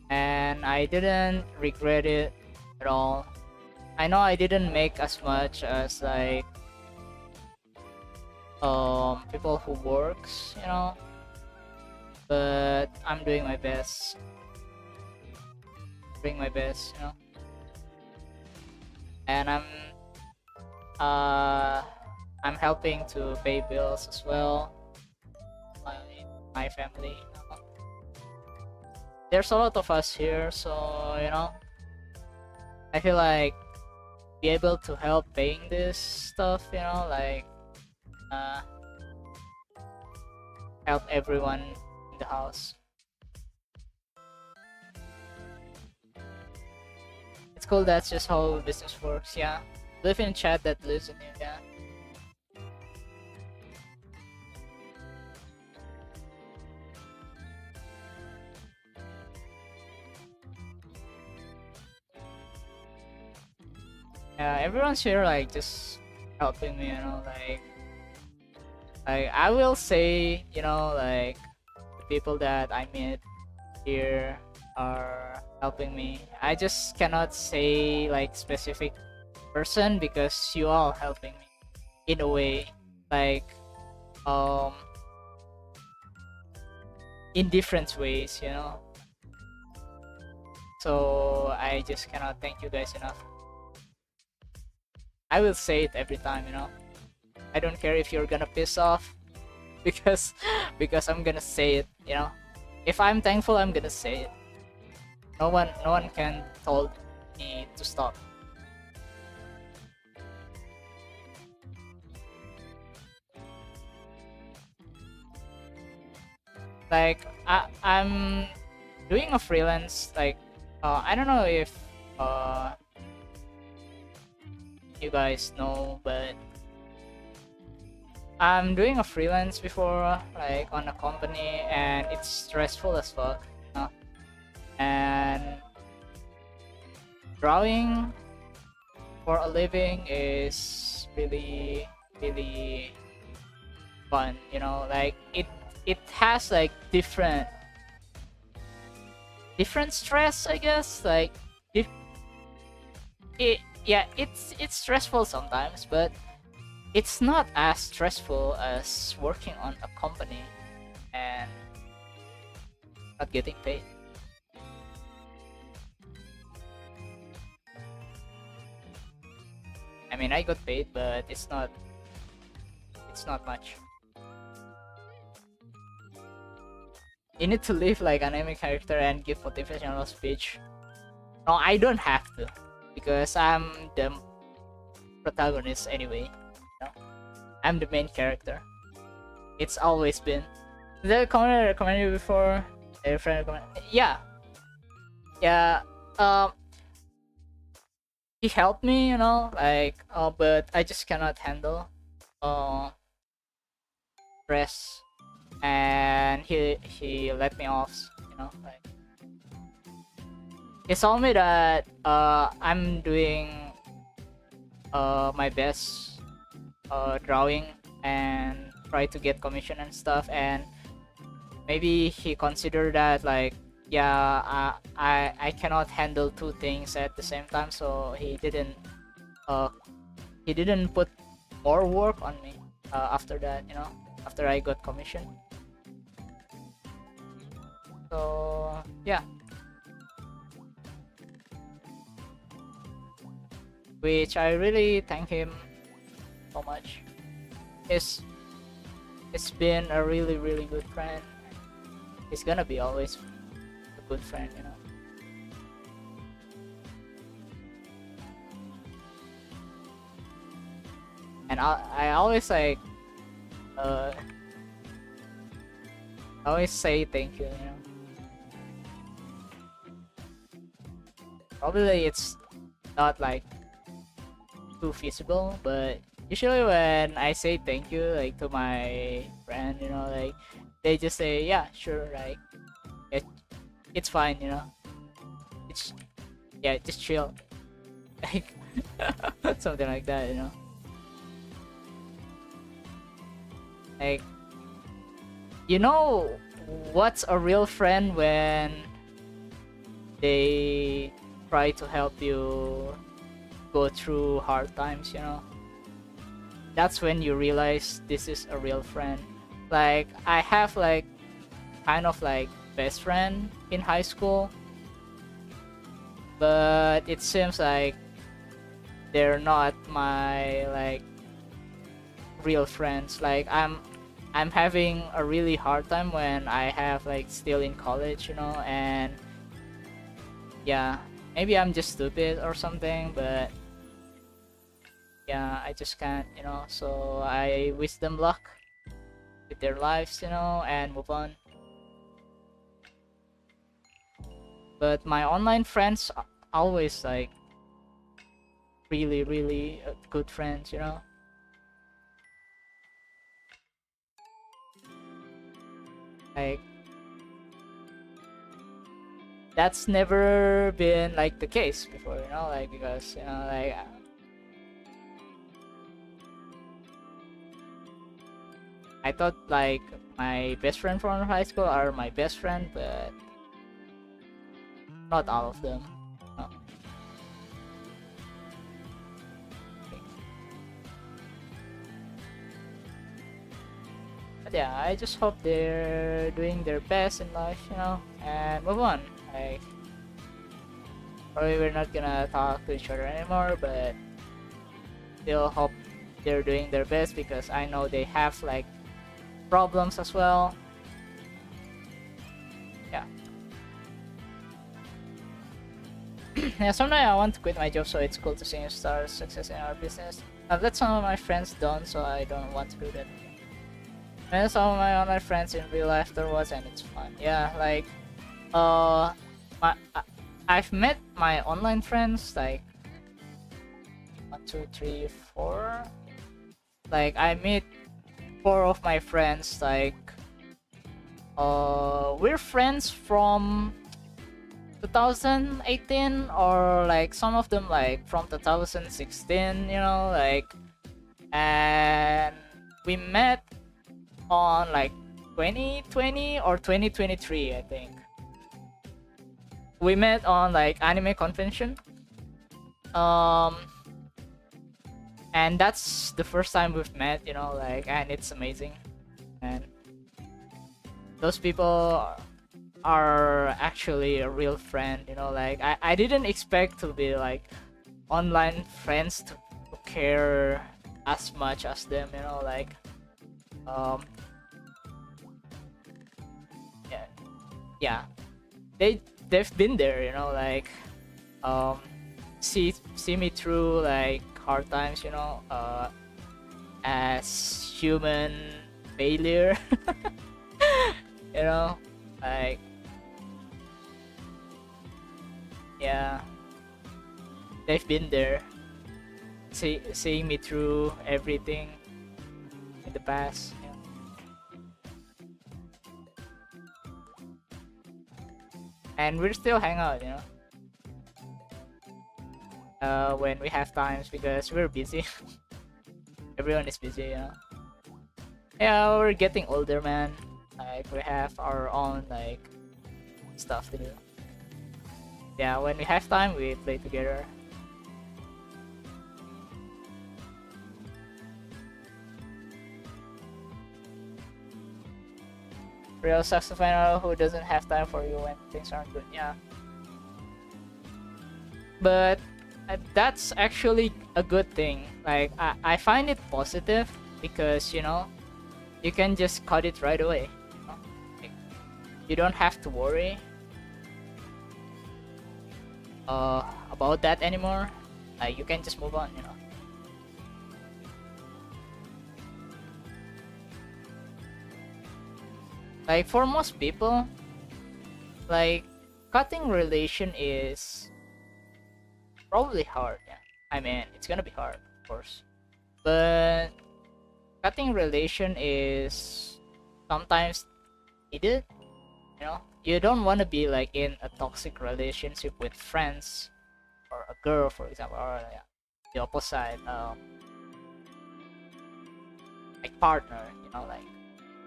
And I didn't regret it at all. I know I didn't make as much as like people who works, you know, but I'm doing my best. Doing my best, you know. And I'm helping to pay bills as well. My family. You know. There's a lot of us here, so you know, I feel like be able to help paying this stuff, you know, like uh, help everyone in the house. It's cool. That's just how business works. Yeah, live in chat that lives in you. Yeah. Yeah, everyone's here like just helping me, you know, like I will say, you know, like the people that I meet here are helping me. I just cannot say like specific person because you all helping me in a way, like um in different ways, you know. So I just cannot thank you guys enough. I will say it every time, you know. I don't care if you're gonna piss off because I'm gonna say it, you know. If I'm thankful, I'm gonna say it. No one can told me to stop. Like I'm doing a freelance, like I don't know if you guys know, but I'm doing a freelance before, like on a company, and it's stressful as fuck, you know? And drawing for a living is really fun, you know, like it has like different stress, I guess, like it, yeah, it's stressful sometimes, but it's not as stressful as working on a company and not getting paid. I mean, I got paid, but it's not much. You need to live like an anime character and give motivational speech. No, I don't have to, because I'm the protagonist anyway. You know? I'm the main character. It's always been. The comment I recommended you before. A friend recommended. Yeah, yeah. He helped me, you know, like. But I just cannot handle stress, and he let me off. You know, like. He told me that I'm doing my best drawing and try to get commission and stuff, and maybe he considered that like, yeah, I cannot handle two things at the same time, so he didn't put more work on me after that, you know, after I got commission. So yeah, which I really thank him so much. It's been a really good friend. He's gonna be always a good friend, you know. And I always like I always say thank you, you know. Probably it's not like too feasible, but usually when I say thank you like to my friend, you know, like they just say yeah, sure, like it's fine, you know. It's yeah, just chill. Like something like that, you know. Like, you know what's a real friend when they try to help you go through hard times, you know. That's when you realize this is a real friend. Like I have like kind of like best friend in high school, but it seems like they're not my like real friends. Like I'm having a really hard time when I have like still in college, you know, and yeah, maybe I'm just stupid or something, but yeah, I just can't, you know. So I wish them luck with their lives, you know, and move on. But my online friends always like really, really good friends, you know. Like that's never been like the case before, you know, like because you know, like I thought like my best friend from high school are my best friend, but not all of them. No. But yeah, I just hope they're doing their best in life, you know, and move on. Like, probably we're not gonna talk to each other anymore, but still hope they're doing their best because I know they have like problems as well. Yeah. Yeah, someday I want to quit my job, so it's cool to see you start success in our business. I've let some of my friends down, so I don't want to do that. And some of my online friends in real life afterwards, and it's fun. Yeah, like, my I've met my online friends like 1, 2, 3, 4. Like I meet 4 of my friends. Like, we're friends from 2018, or like some of them like from 2016. You know, like, and we met on like 2020 or 2023, I think. We met on like anime convention. And that's the first time we've met, you know, like, and it's amazing. And those people are actually a real friend, you know, like I didn't expect to be like online friends to care as much as them, you know, like yeah, yeah, they've been there, you know, like see me through like hard times, you know, as human failure. You know, like, yeah, they've been there, seeing me through everything in the past, you know. And we're still hang out, you know, when we have times because we're busy. Everyone is busy, you know. Yeah, we're getting older, man. Like, we have our own like stuff to do. Yeah, when we have time, we play together. Real saxophone who doesn't have time for you when things aren't good. Yeah, but that's actually a good thing. Like, I find it positive because, you know, you can just cut it right away, you know? Like, you don't have to worry about that anymore. Like, you can just move on, you know. Like, for most people, like, cutting relation is probably hard. Yeah, I mean, it's gonna be hard, of course, but cutting relation is sometimes needed. You know, you don't want to be like in a toxic relationship with friends or a girl, for example, or yeah, the opposite, like partner, you know, like,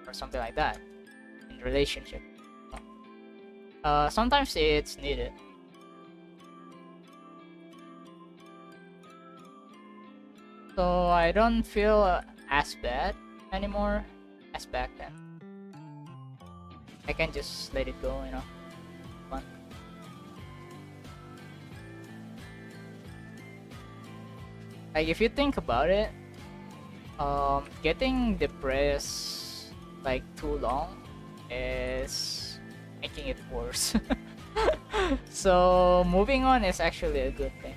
or something like that in relationship. You know? Sometimes it's needed. So I don't feel as bad anymore as back then. I can just let it go, you know. Fun. Like, if you think about it, getting depressed like too long is making it worse. So moving on is actually a good thing.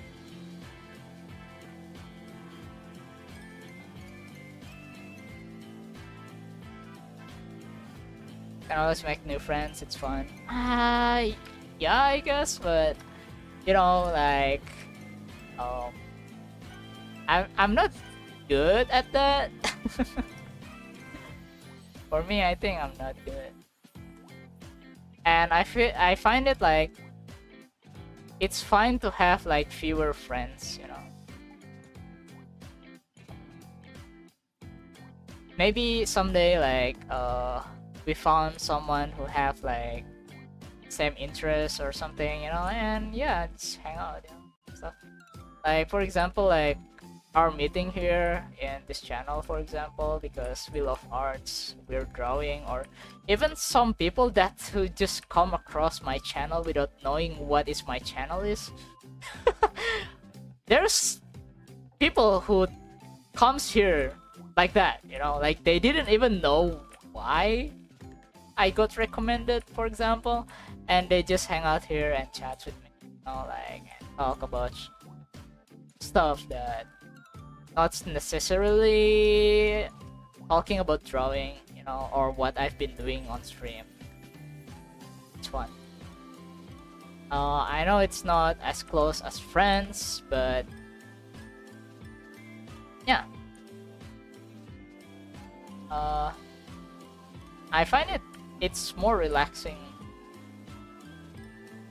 can always make new friends. It's fun. Yeah, I guess, but like, um, I'm not good at that. For me, I think I'm not good, and I find it like it's fine to have like fewer friends. Maybe someday like we found someone who have like same interests or something, and yeah, just hang out, stuff. Like for example, like our meeting here in this channel, for example, because we love arts, we're drawing, or even some people that who just come across my channel without knowing what is my channel is. There's people who comes here like that, like they didn't even know why I got recommended, for example, and they just hang out here and chat with me, like and talk about stuff that not necessarily talking about drawing, or what I've been doing on stream. It's fun. I know it's not as close as friends, but yeah. I find it's more relaxing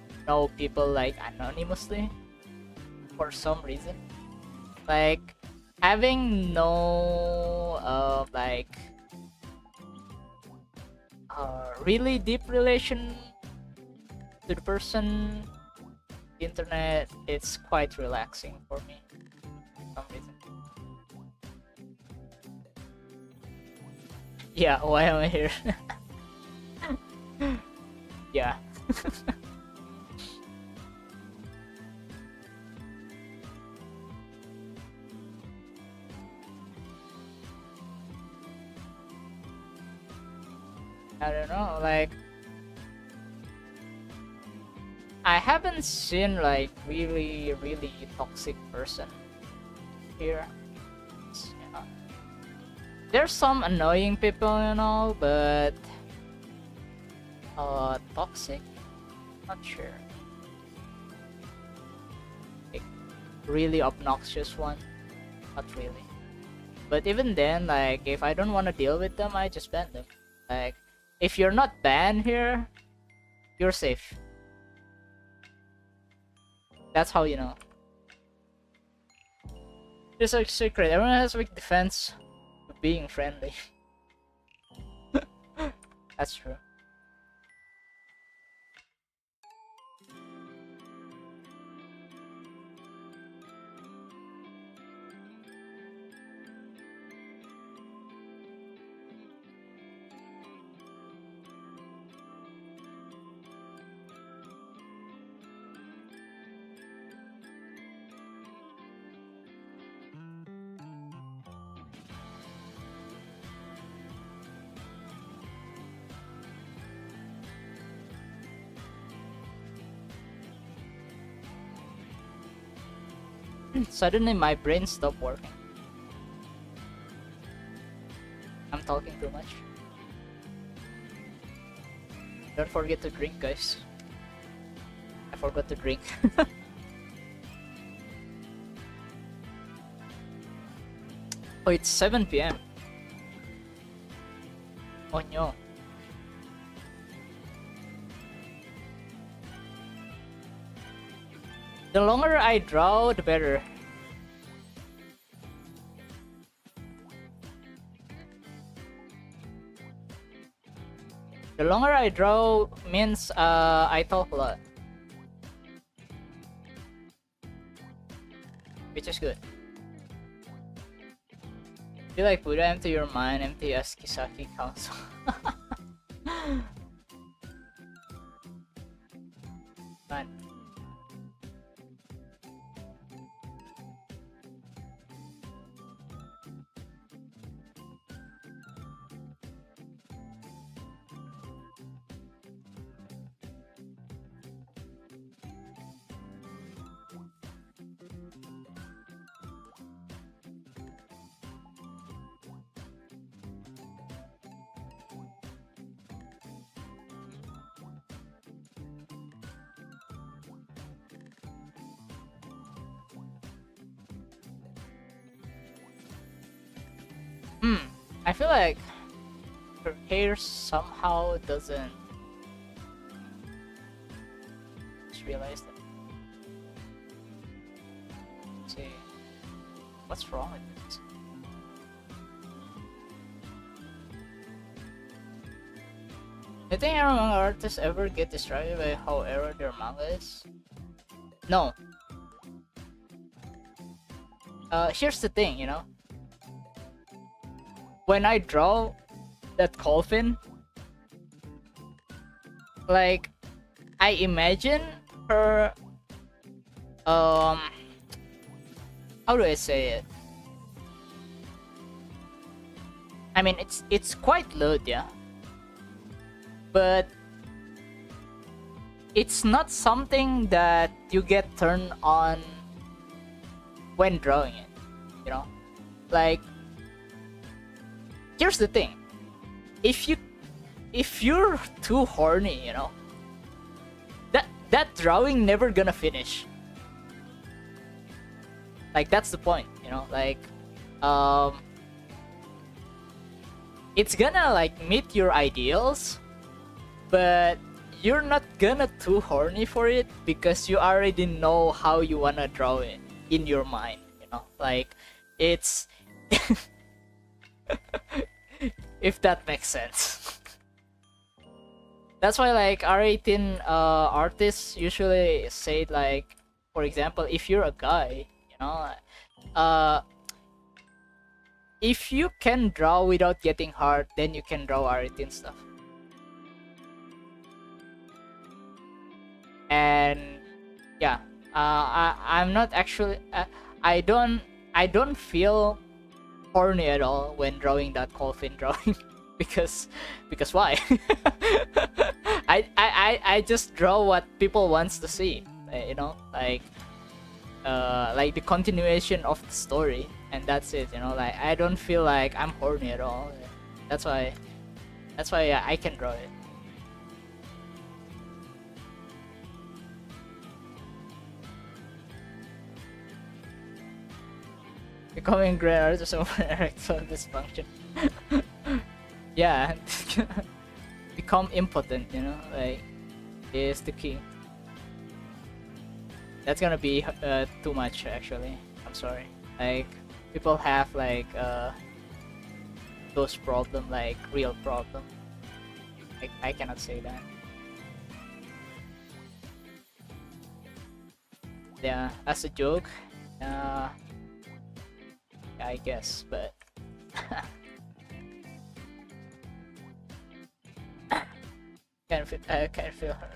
to know people like anonymously for some reason. Like having no really deep relation to the person the internet, it's quite relaxing for me for some reason. Yeah, why am I here? Yeah. I don't know, like I haven't seen like really toxic person here. There's some annoying people, but toxic, not sure. Like, really obnoxious one, not really. But even then, like if I don't want to deal with them, I just ban them. Like if you're not banned here, you're safe. That's how you know. It's a secret. Everyone has weak defense to being friendly. That's true. Suddenly my brain stopped working. I'm talking too much. Don't forget to drink, guys. I forgot to drink. Oh, it's 7 p.m. Oh no. The longer I draw, the better. The longer I draw means I talk a lot, which is good. Be like Buddha, empty your mind, empty as Kisaki Council. Fun. I feel like her hair somehow doesn't. Just realized that. Let's see, what's wrong with this? Do you think our manga artists ever get distracted by how error their manga is? No. Here's the thing, you know. When I draw that coffin, like, I imagine her, how do I say it? I mean, it's quite loud, yeah. But it's not something that you get turned on when drawing it, you know? Like, here's the thing. If you're too horny, you know, that drawing never gonna finish. Like, that's the point, you know? Like, it's gonna like meet your ideals, but you're not gonna too horny for it because you already know how you wanna draw it in your mind, you know? Like, it's if that makes sense. That's why, like, R18 artists usually say, like, for example, if you're a guy, you know, if you can draw without getting hard, then you can draw R18 stuff. And yeah, I'm not actually I don't feel horny at all when drawing that coffin drawing because why? I just draw what people wants to see, you know, like the continuation of the story, and that's it, you know. Like, I don't feel like I'm horny at all. That's why I can draw it. Becoming great artist over erectile dysfunction. Yeah, become impotent, you know, like, is the key. That's gonna be too much, actually. I'm sorry. Like, people have like those problem, like real problem. Like, I cannot say that. Yeah, as a joke, I guess, but can't feel her.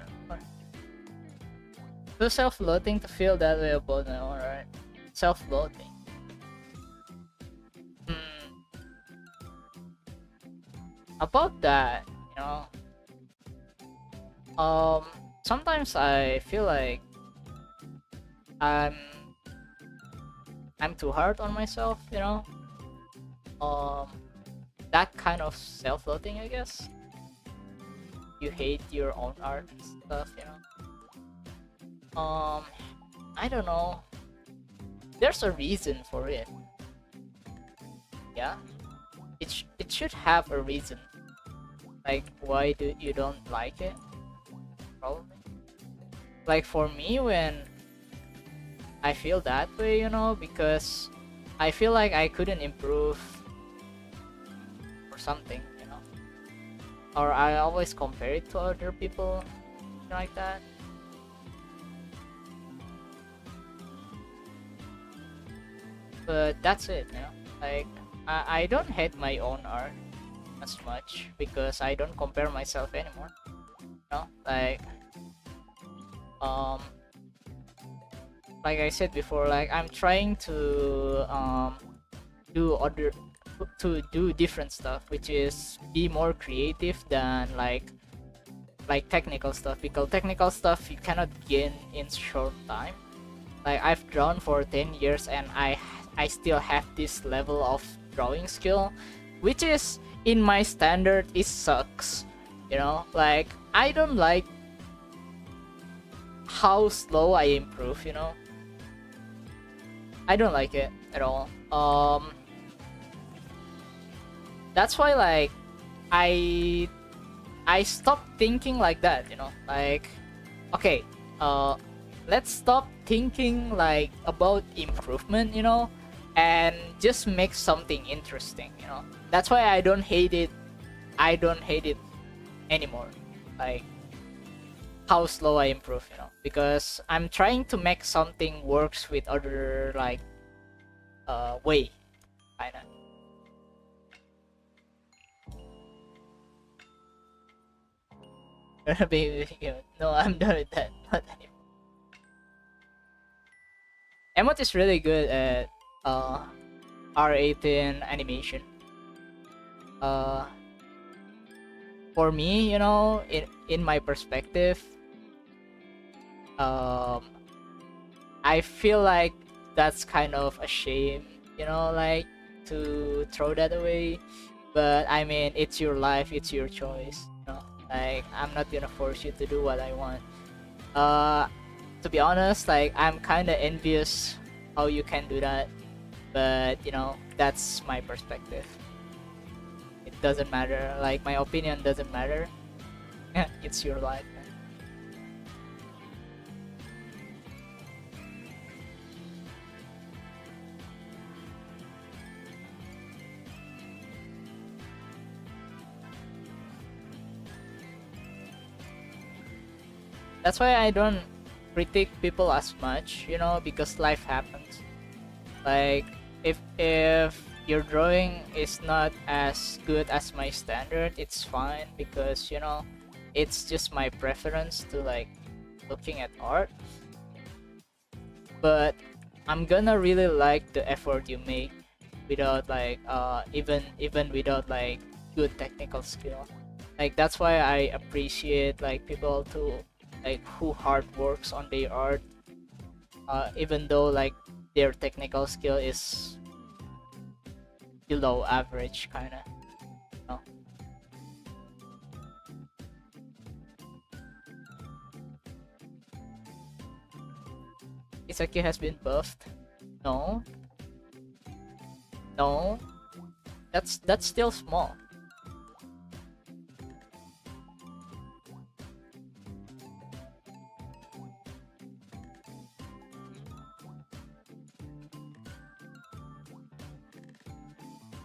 Too self-loathing to feel that way about my own, right? Self-loathing. About that, you know, sometimes I feel like I'm too hard on myself, you know. That kind of self-loathing, I guess. You hate your own art and stuff, you know. I don't know. There's a reason for it. Yeah, it should have a reason. Like, why do you don't like it? Probably. Like, for me, when I feel that way, you know, because I feel like I couldn't improve or something, you know, or I always compare it to other people, like that. But that's it, you know. Like, I don't hate my own art as much because I don't compare myself anymore, you know. Like I said before, like, I'm trying to do different stuff, which is be more creative than like technical stuff, because technical stuff you cannot gain in short time. Like, I've drawn for 10 years and I still have this level of drawing skill, which is, in my standard, it sucks, you know. Like, I don't like how slow I improve, you know. I don't like it at all. that's why like I stopped thinking like that, you know, like okay, let's stop thinking like about improvement, you know, and just make something interesting, you know. That's why I don't hate it. I don't hate it anymore. Like how slow I improve, you know, because I'm trying to make something works with other like way, kinda. No, I'm done with that. Not anymore. Emot is really good at R18 animation. Uh, for me, you know, in my perspective, um, I feel like that's kind of a shame, you know, like to throw that away. But I mean, it's your life, it's your choice, you know. Like I'm not gonna force you to do what I want. To be honest, like I'm kind of envious how you can do that, but you know, that's my perspective. It doesn't matter. Like my opinion doesn't matter. It's your life, man. That's why I don't critique people as much, you know, because life happens. Like if your drawing is not as good as my standard, it's fine because you know it's just my preference to like looking at art. But I'm gonna really like the effort you make without like even without like good technical skill. Like that's why I appreciate like people to like who hard works on their art, even though like their technical skill is below average, kind of. No. Kisaki has been buffed. No, no, that's still small.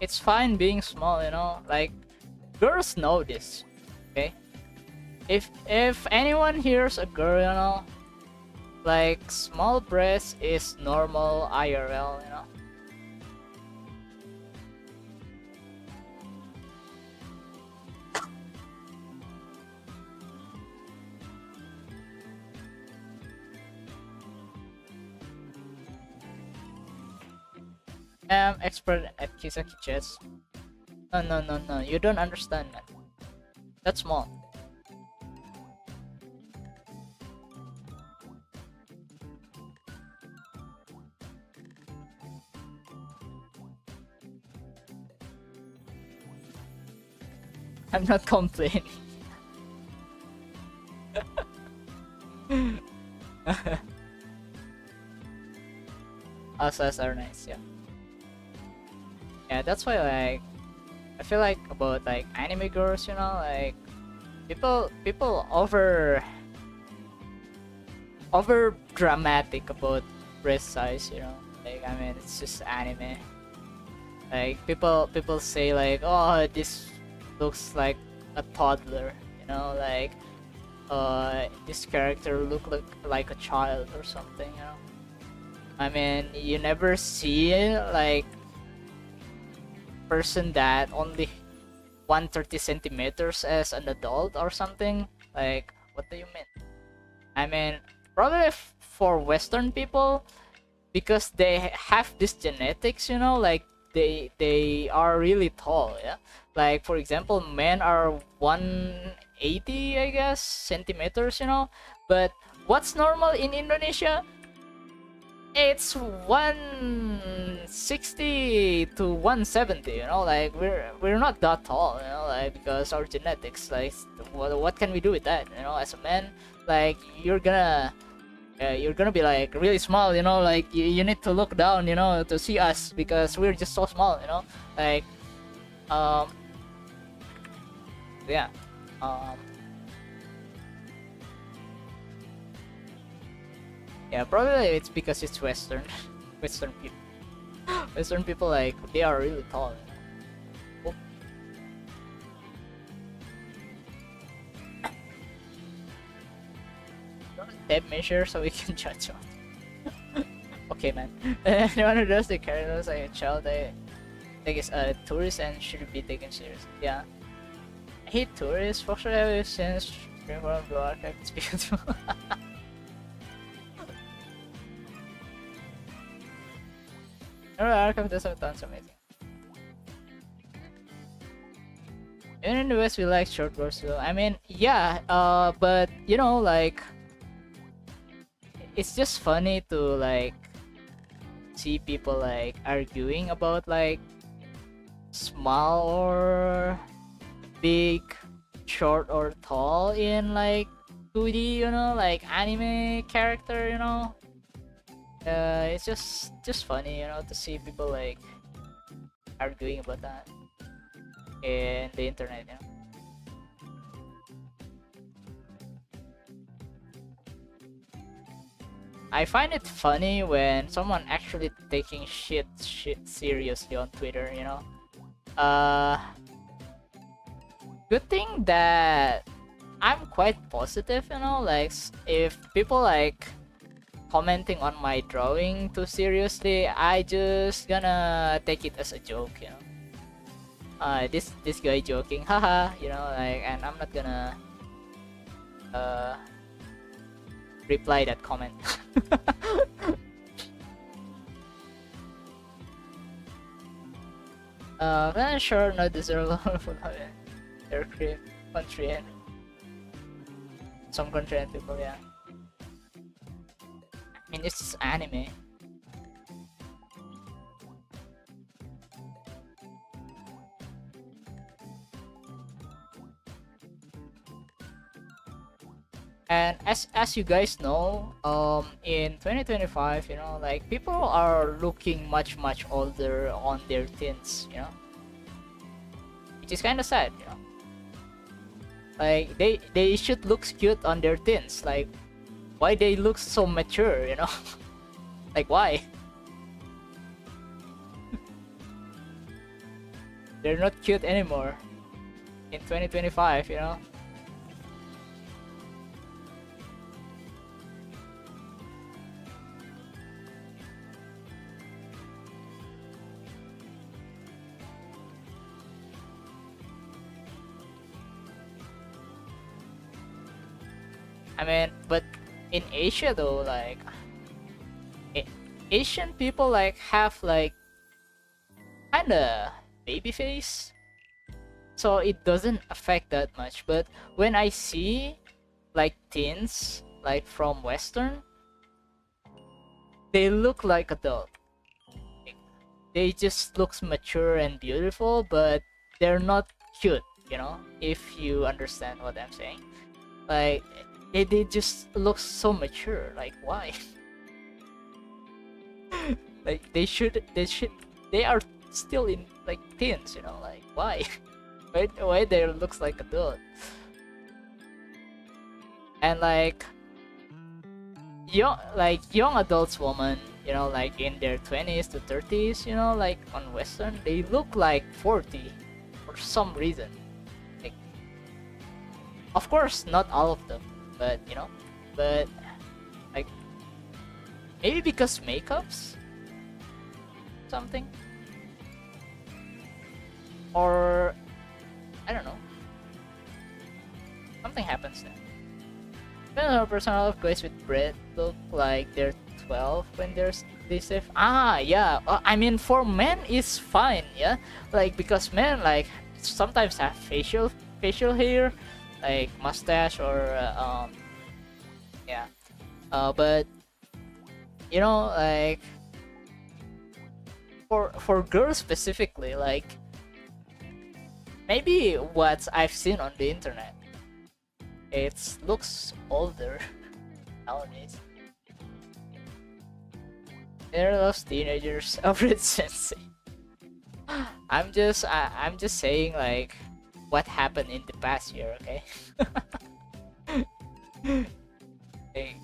It's fine being small, you know. Like girls know this, okay? If anyone hears a girl, you know, like small breast is normal IRL, you know. I'm expert at Kisaki chess. No. You don't understand, man. That's small. I'm not complaining. Asas are nice, yeah. Yeah, that's why like I feel like about like anime girls, you know, like people over dramatic about breast size, you know. Like I mean, it's just anime. Like people say like, oh, this looks like a toddler, you know, like this character look like a child or something, you know. I mean, you never see like person that only 130 centimeters as an adult or something. Like, what do you mean? I mean, probably for Western people, because they have this genetics, you know, like they are really tall, yeah. Like for example, men are 180, I guess, centimeters, you know. But what's normal in Indonesia? It's 160 to 170, you know, like we're not that tall, you know, like because our genetics, like what can we do with that, you know, as a man, like you're gonna be like really small, you know, like you need to look down, you know, to see us because we're just so small, you know, like Yeah. Um, yeah, probably it's because it's Western, Western people. Western people like they are really tall. Oh, tape measure so we can judge on. Okay, man. Anyone who does the character looks like a child, I think is a tourist and should be taken seriously. Yeah. I hate tourists. Fortunately, ever since Dreamworld Blue Archive, it's beautiful. Archive does have tons amazing. Even in the West, we like short bursts too. I mean, yeah, but you know, like, it's just funny to like see people like arguing about like small or big, short or tall in like 2D, you know, like anime character, you know. It's just funny, you know, to see people like arguing about that in the internet, you know. I find it funny when someone actually taking shit seriously on Twitter, you know. Good thing that I'm quite positive, you know, like if people like commenting on my drawing too seriously, I just gonna take it as a joke, you know. This guy joking, haha, you know, like, and I'm not gonna reply that comment. Then sure, no desirable for their country and some country and people, yeah. I mean, it's just anime. And as you guys know, in 2025, you know, like people are looking much older on their teens, you know, which is kind of sad, you know. Like they should look cute on their teens. Like, why they look so mature, you know? Like, why? They're not cute anymore in 2025, you know. I mean, but in Asia though, like Asian people like have like kinda baby face, so it doesn't affect that much. But when I see like teens like from Western, they look like adult. They just looks mature and beautiful, but they're not cute, you know, if you understand what I'm saying. Like they just look so mature. Like, why? Like they are still in like teens, you know, like why? Why they looks like adult? And like young adults woman, you know, like in their 20s to 30s, you know, like on Western, they look like 40 for some reason. Like, of course, not all of them, but you know, but like maybe because makeups, something, or I don't know, something happens there. Then personal equates with Brit look like they're 12 when they're this if yeah, I mean for men it's fine, yeah, like because men like sometimes have facial hair, like mustache or yeah, but you know, like for girls specifically, like maybe what I've seen on the internet, it looks older nowadays. There are those teenagers of Red Sensei. I'm just saying, like what happened in the past year, okay? Okay.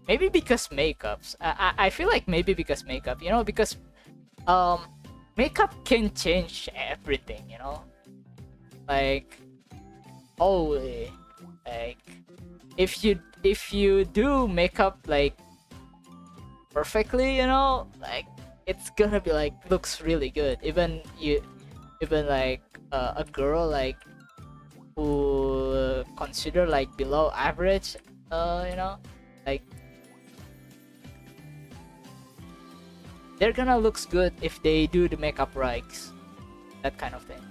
Maybe because makeups. I feel like maybe because makeup, you know, because makeup can change everything, you know? Like, holy, like if you do makeup like perfectly, you know, like it's gonna be like looks really good. Even like a girl like who consider like below average, you know, like they're gonna looks good if they do the makeup right, that kind of thing.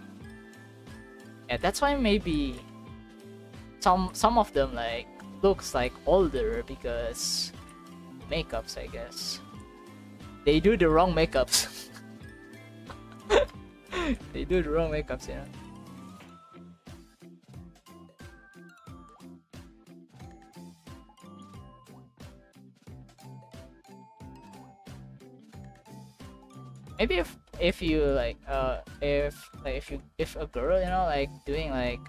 Yeah, that's why maybe some of them like looks like older because makeups, I guess. They do the wrong makeups. They do the wrong makeups, you know. Maybe if you like if a girl, you know, like doing like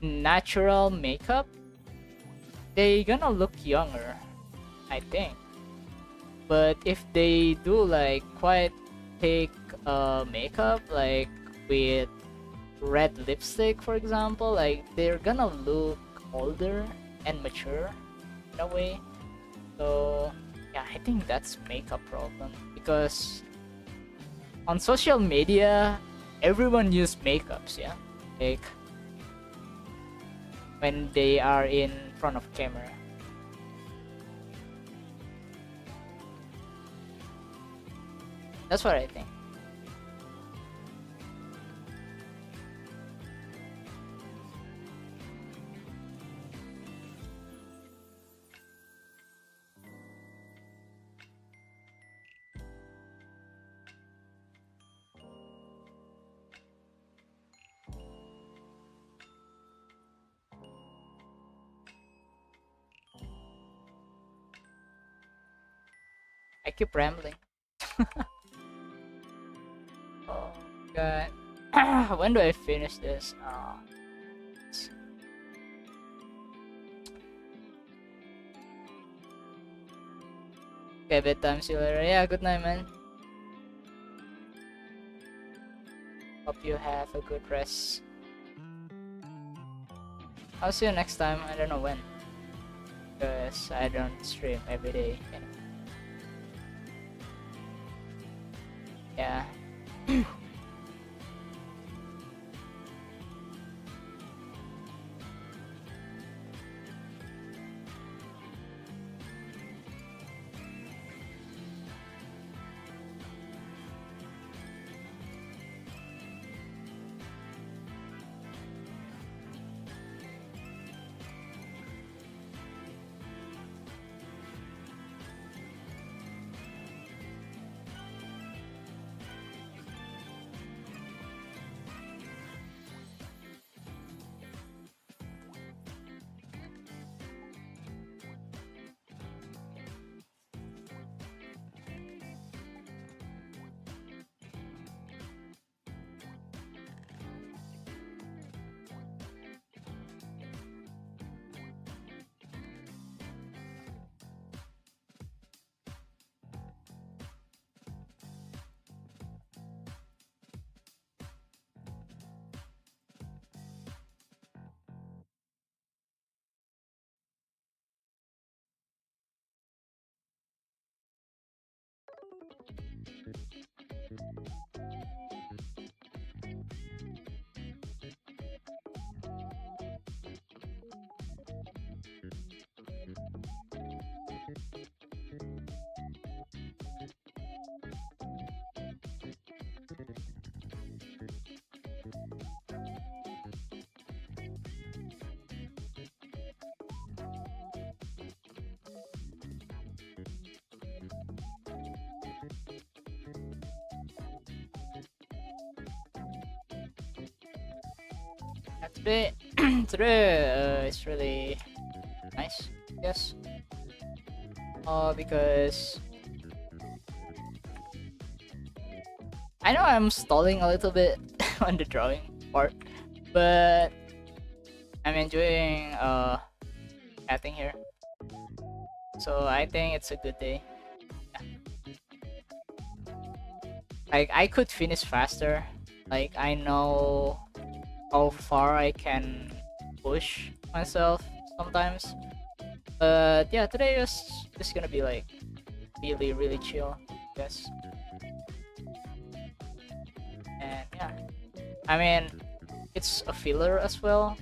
natural makeup, they gonna look younger, I think. But if they do like quite thick makeup, like with red lipstick, for example, like they're gonna look older and mature in a way. So yeah, I think that's makeup problem because on social media, everyone use makeups, yeah, like when they are in front of camera. That's what I think. I keep rambling. Oh god. When do I finish this? Okay, bedtime, see you later. Yeah, good night, man. Hope you have a good rest. I'll see you next time. I don't know when, because I don't stream every day, you know. Yeah. Today, today it's really nice, yes. Because I know I'm stalling a little bit on the drawing part, but I'm enjoying chatting here, so I think it's a good day. Like I could finish faster. Like I know how far I can push myself sometimes. But yeah, today is just gonna be like really chill, I guess. And yeah, I mean, it's a filler as well.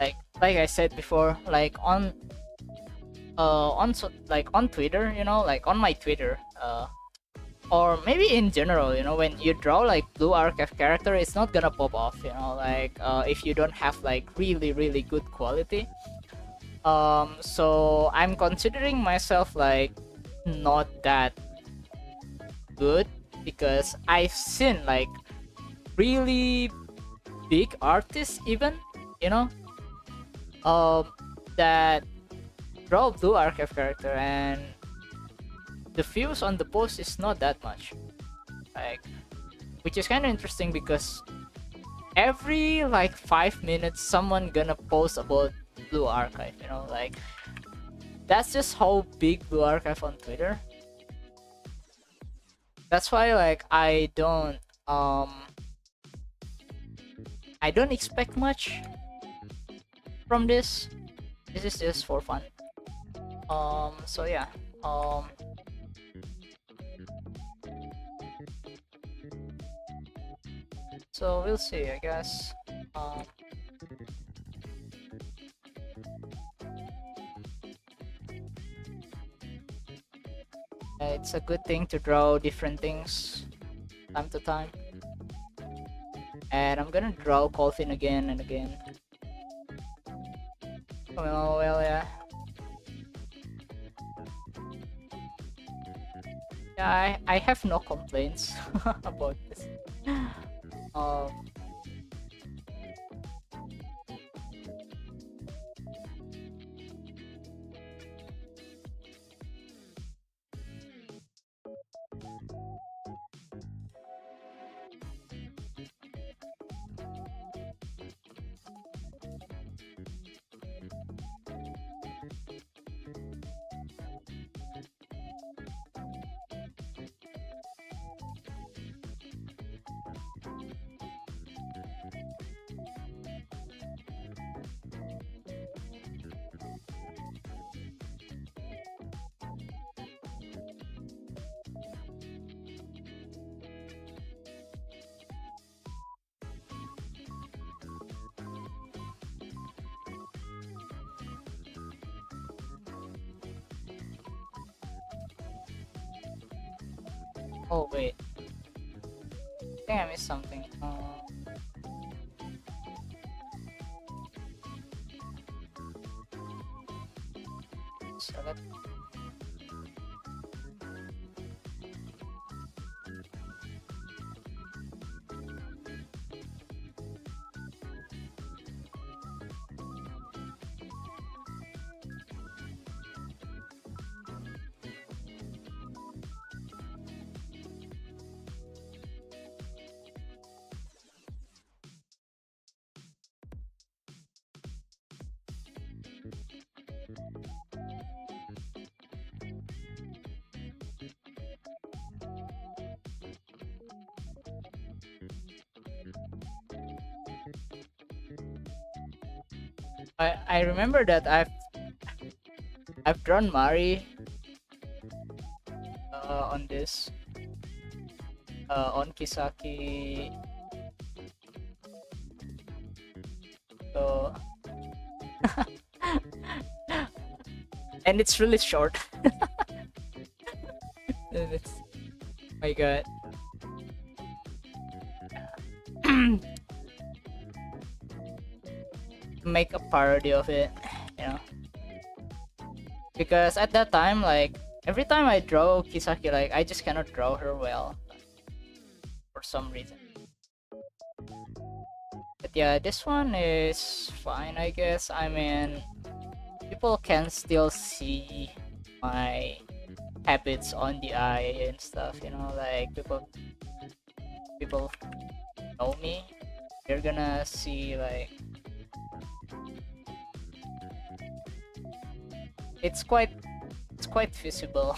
Like I said before, like like on Twitter, you know, like on my Twitter, or maybe in general, you know, when you draw like blue archive character, it's not gonna pop off, you know, like if you don't have like really good quality. So I'm considering myself like not that good, because I've seen like really big artists even, you know, um that draw blue archive character, and the views on the post is not that much, like, which is kind of interesting because every like 5 minutes someone gonna post about blue archive, you know, like that's just how big blue archive on Twitter. That's why like I don't expect much from this. This is just for fun. So yeah. So we'll see, I guess. It's a good thing to draw different things time to time. And I'm gonna draw Colfin again and again. Oh well, yeah. Yeah, I have no complaints about this. Um, oh wait, I think I missed something. Select. I remember that I've drawn Mari on this on Kisaki. So and it's really short. It's, my god. Make a parody of it, you know, because at that time, like every time I draw Kisaki, like I just cannot draw her well for some reason. But yeah, this one is fine, I guess. I mean, people can still see my habits on the eye and stuff, you know, like people know me, you're gonna see like it's quite visible.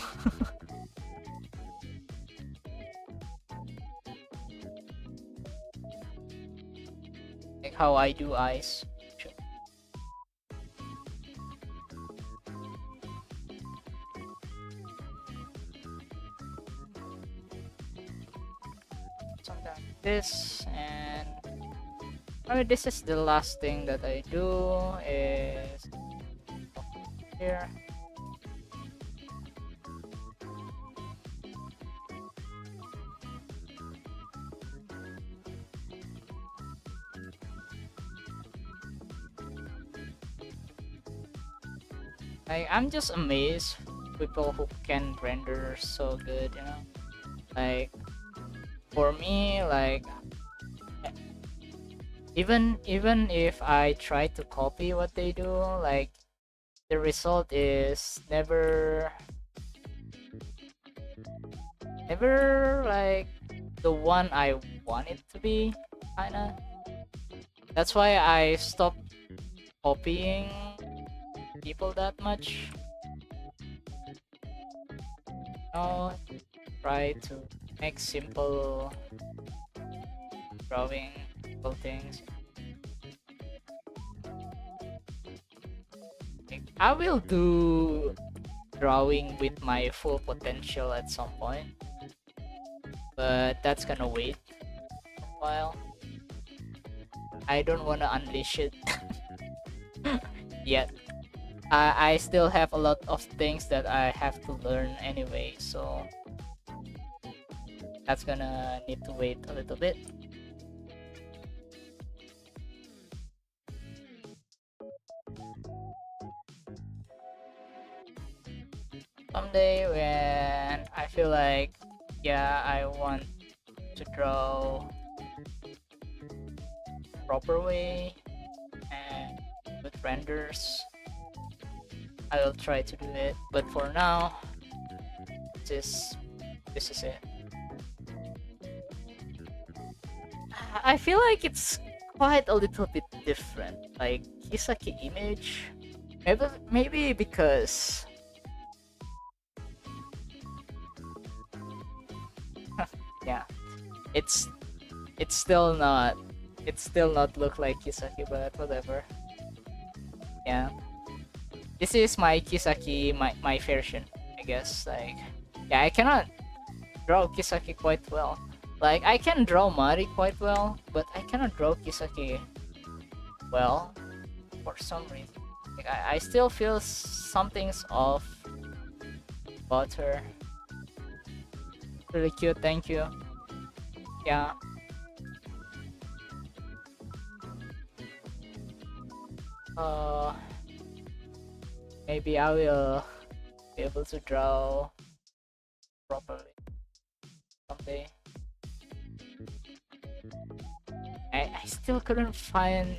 Like how I do eyes. Something like this, and this is the last thing that I do is here. I'm just amazed people who can render so good, you know. Like for me, like even if I try to copy what they do, like the result is never like the one I want it to be, kinda. That's why I stopped copying people that much. Now try to make simple drawing, simple things. I will do drawing with my full potential at some point, but that's gonna wait a while. I don't wanna unleash it yet. I still have a lot of things that I have to learn anyway, so that's gonna need to wait a little bit. Someday when I feel like, yeah, I want to draw proper way and with renders, I will try to do it. But for now, this is it. I feel like it's quite a little bit different, like Kisaki image. Maybe because yeah, it's still not look like Kisaki, but whatever. Yeah, this is my Kisaki, my version, I guess. Like, yeah, I cannot draw Kisaki quite well. Like, I can draw Mari quite well, but I cannot draw Kisaki well for some reason. Like, I still feel something's off about her. Really cute, thank you. Yeah. Maybe I will be able to draw properly someday. I still couldn't find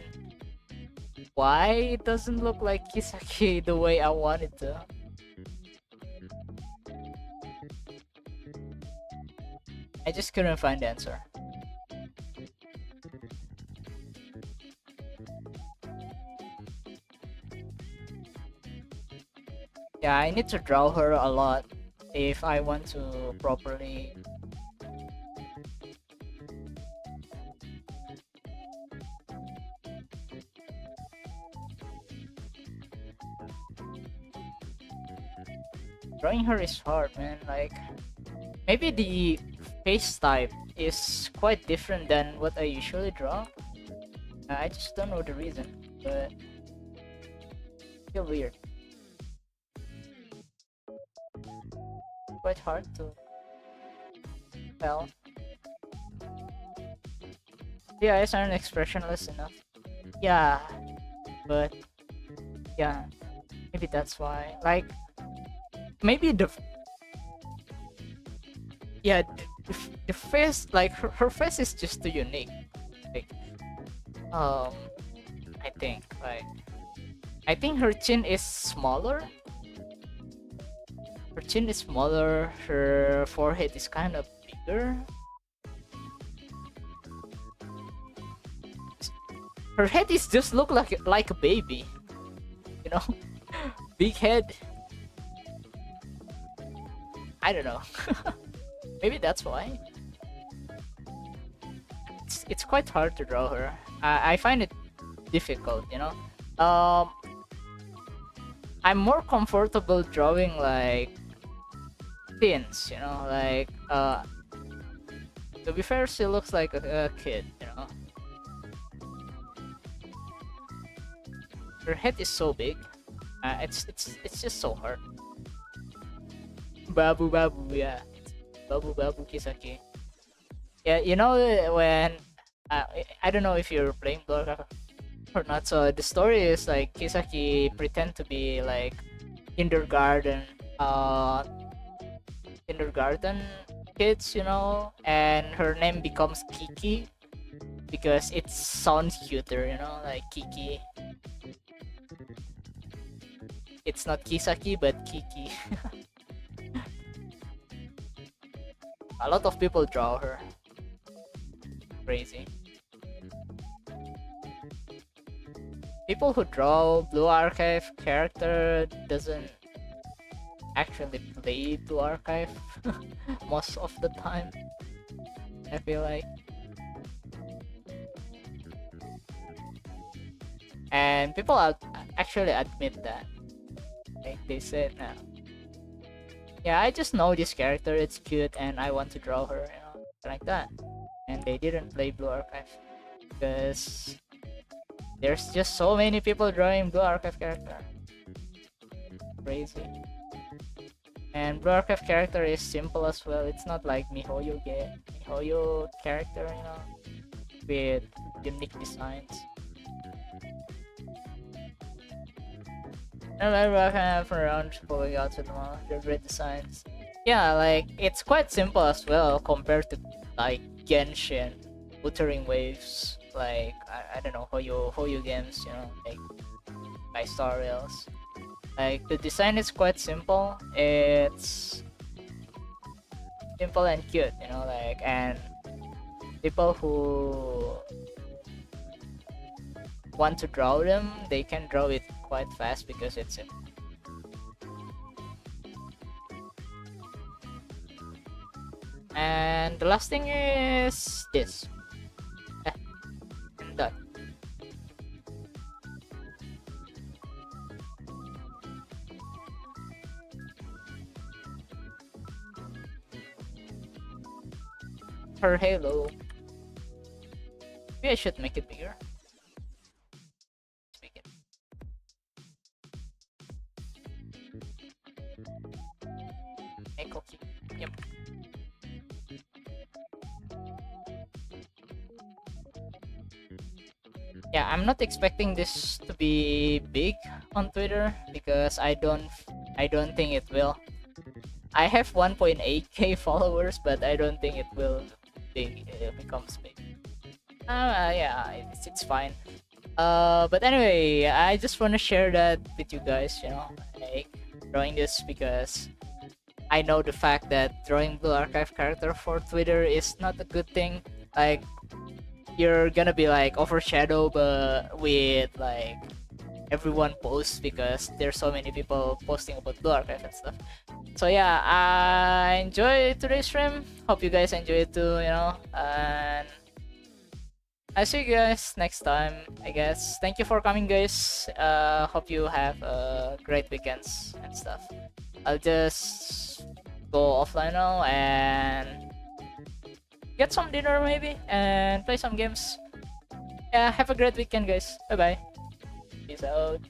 why it doesn't look like Kisaki the way I want it to. I just couldn't find the answer. Yeah, I need to draw her a lot if I want to properly drawing her is hard, man. Like, maybe the face type is quite different than what I usually draw. I just don't know the reason, but feel weird. Quite hard to tell. The eyes aren't expressionless enough. Yeah, but yeah, maybe that's why. Like, maybe the face, like her face is just too unique. Like, I think her chin is smaller. Her chin is smaller. Her forehead is kind of bigger. Her head is just look like a baby, you know, big head. I don't know. Maybe that's why. It's quite hard to draw her. I find it difficult, you know. I'm more comfortable drawing like teens, you know, like to be fair, she looks like a kid, you know. Her head is so big. It's just so hard. Babu Babu, yeah. Babu Babu Kisaki. Yeah, you know when I don't know if you're playing Block or not. So the story is like Kisaki pretend to be like kindergarten, kindergarten kids, you know, and her name becomes Kiki because it sounds cuter, you know, like Kiki. It's not Kisaki but Kiki. A lot of people draw her. Crazy. People who draw Blue Archive character doesn't actually play Blue Archive most of the time, I feel like. And people actually admit that. Like they said, no. Yeah, I just know this character, it's cute and I want to draw her, you know, like that. And they didn't play Blue Archive because there's just so many people drawing Blue Archive character. Crazy. And Blue Archive character is simple as well. It's not like Mihoyo character, you know, with unique designs. And I have around going out to the mall. They're great designs. Yeah, like it's quite simple as well compared to like Genshin, Wuthering Waves, like I don't know Hoyo games, you know, like by Star Rails. Like the design is quite simple. It's simple and cute, you know, like, and people who want to draw them, they can draw it quite fast because it's simple. And the last thing is this. And done. Her halo. Maybe I should make it bigger. Let's make it. Make okay. Yep. Yeah, I'm not expecting this to be big on Twitter because I don't think it will. I have 1.8k followers, but I don't think it will becomes big. Yeah, it's fine. But anyway, I just want to share that with you guys, you know, like drawing this because I know the fact that drawing Blue Archive character for Twitter is not a good thing. Like you're gonna be like overshadowed with like everyone posts because there's so many people posting about Blue Archive and stuff. So yeah, I enjoyed today's stream. Hope you guys enjoy it too, you know, and I'll see you guys next time, I guess. Thank you for coming, guys. Hope you have great weekends and stuff. I'll just go offline now and get some dinner maybe and play some games. Yeah, have a great weekend, guys. Bye bye. Peace out.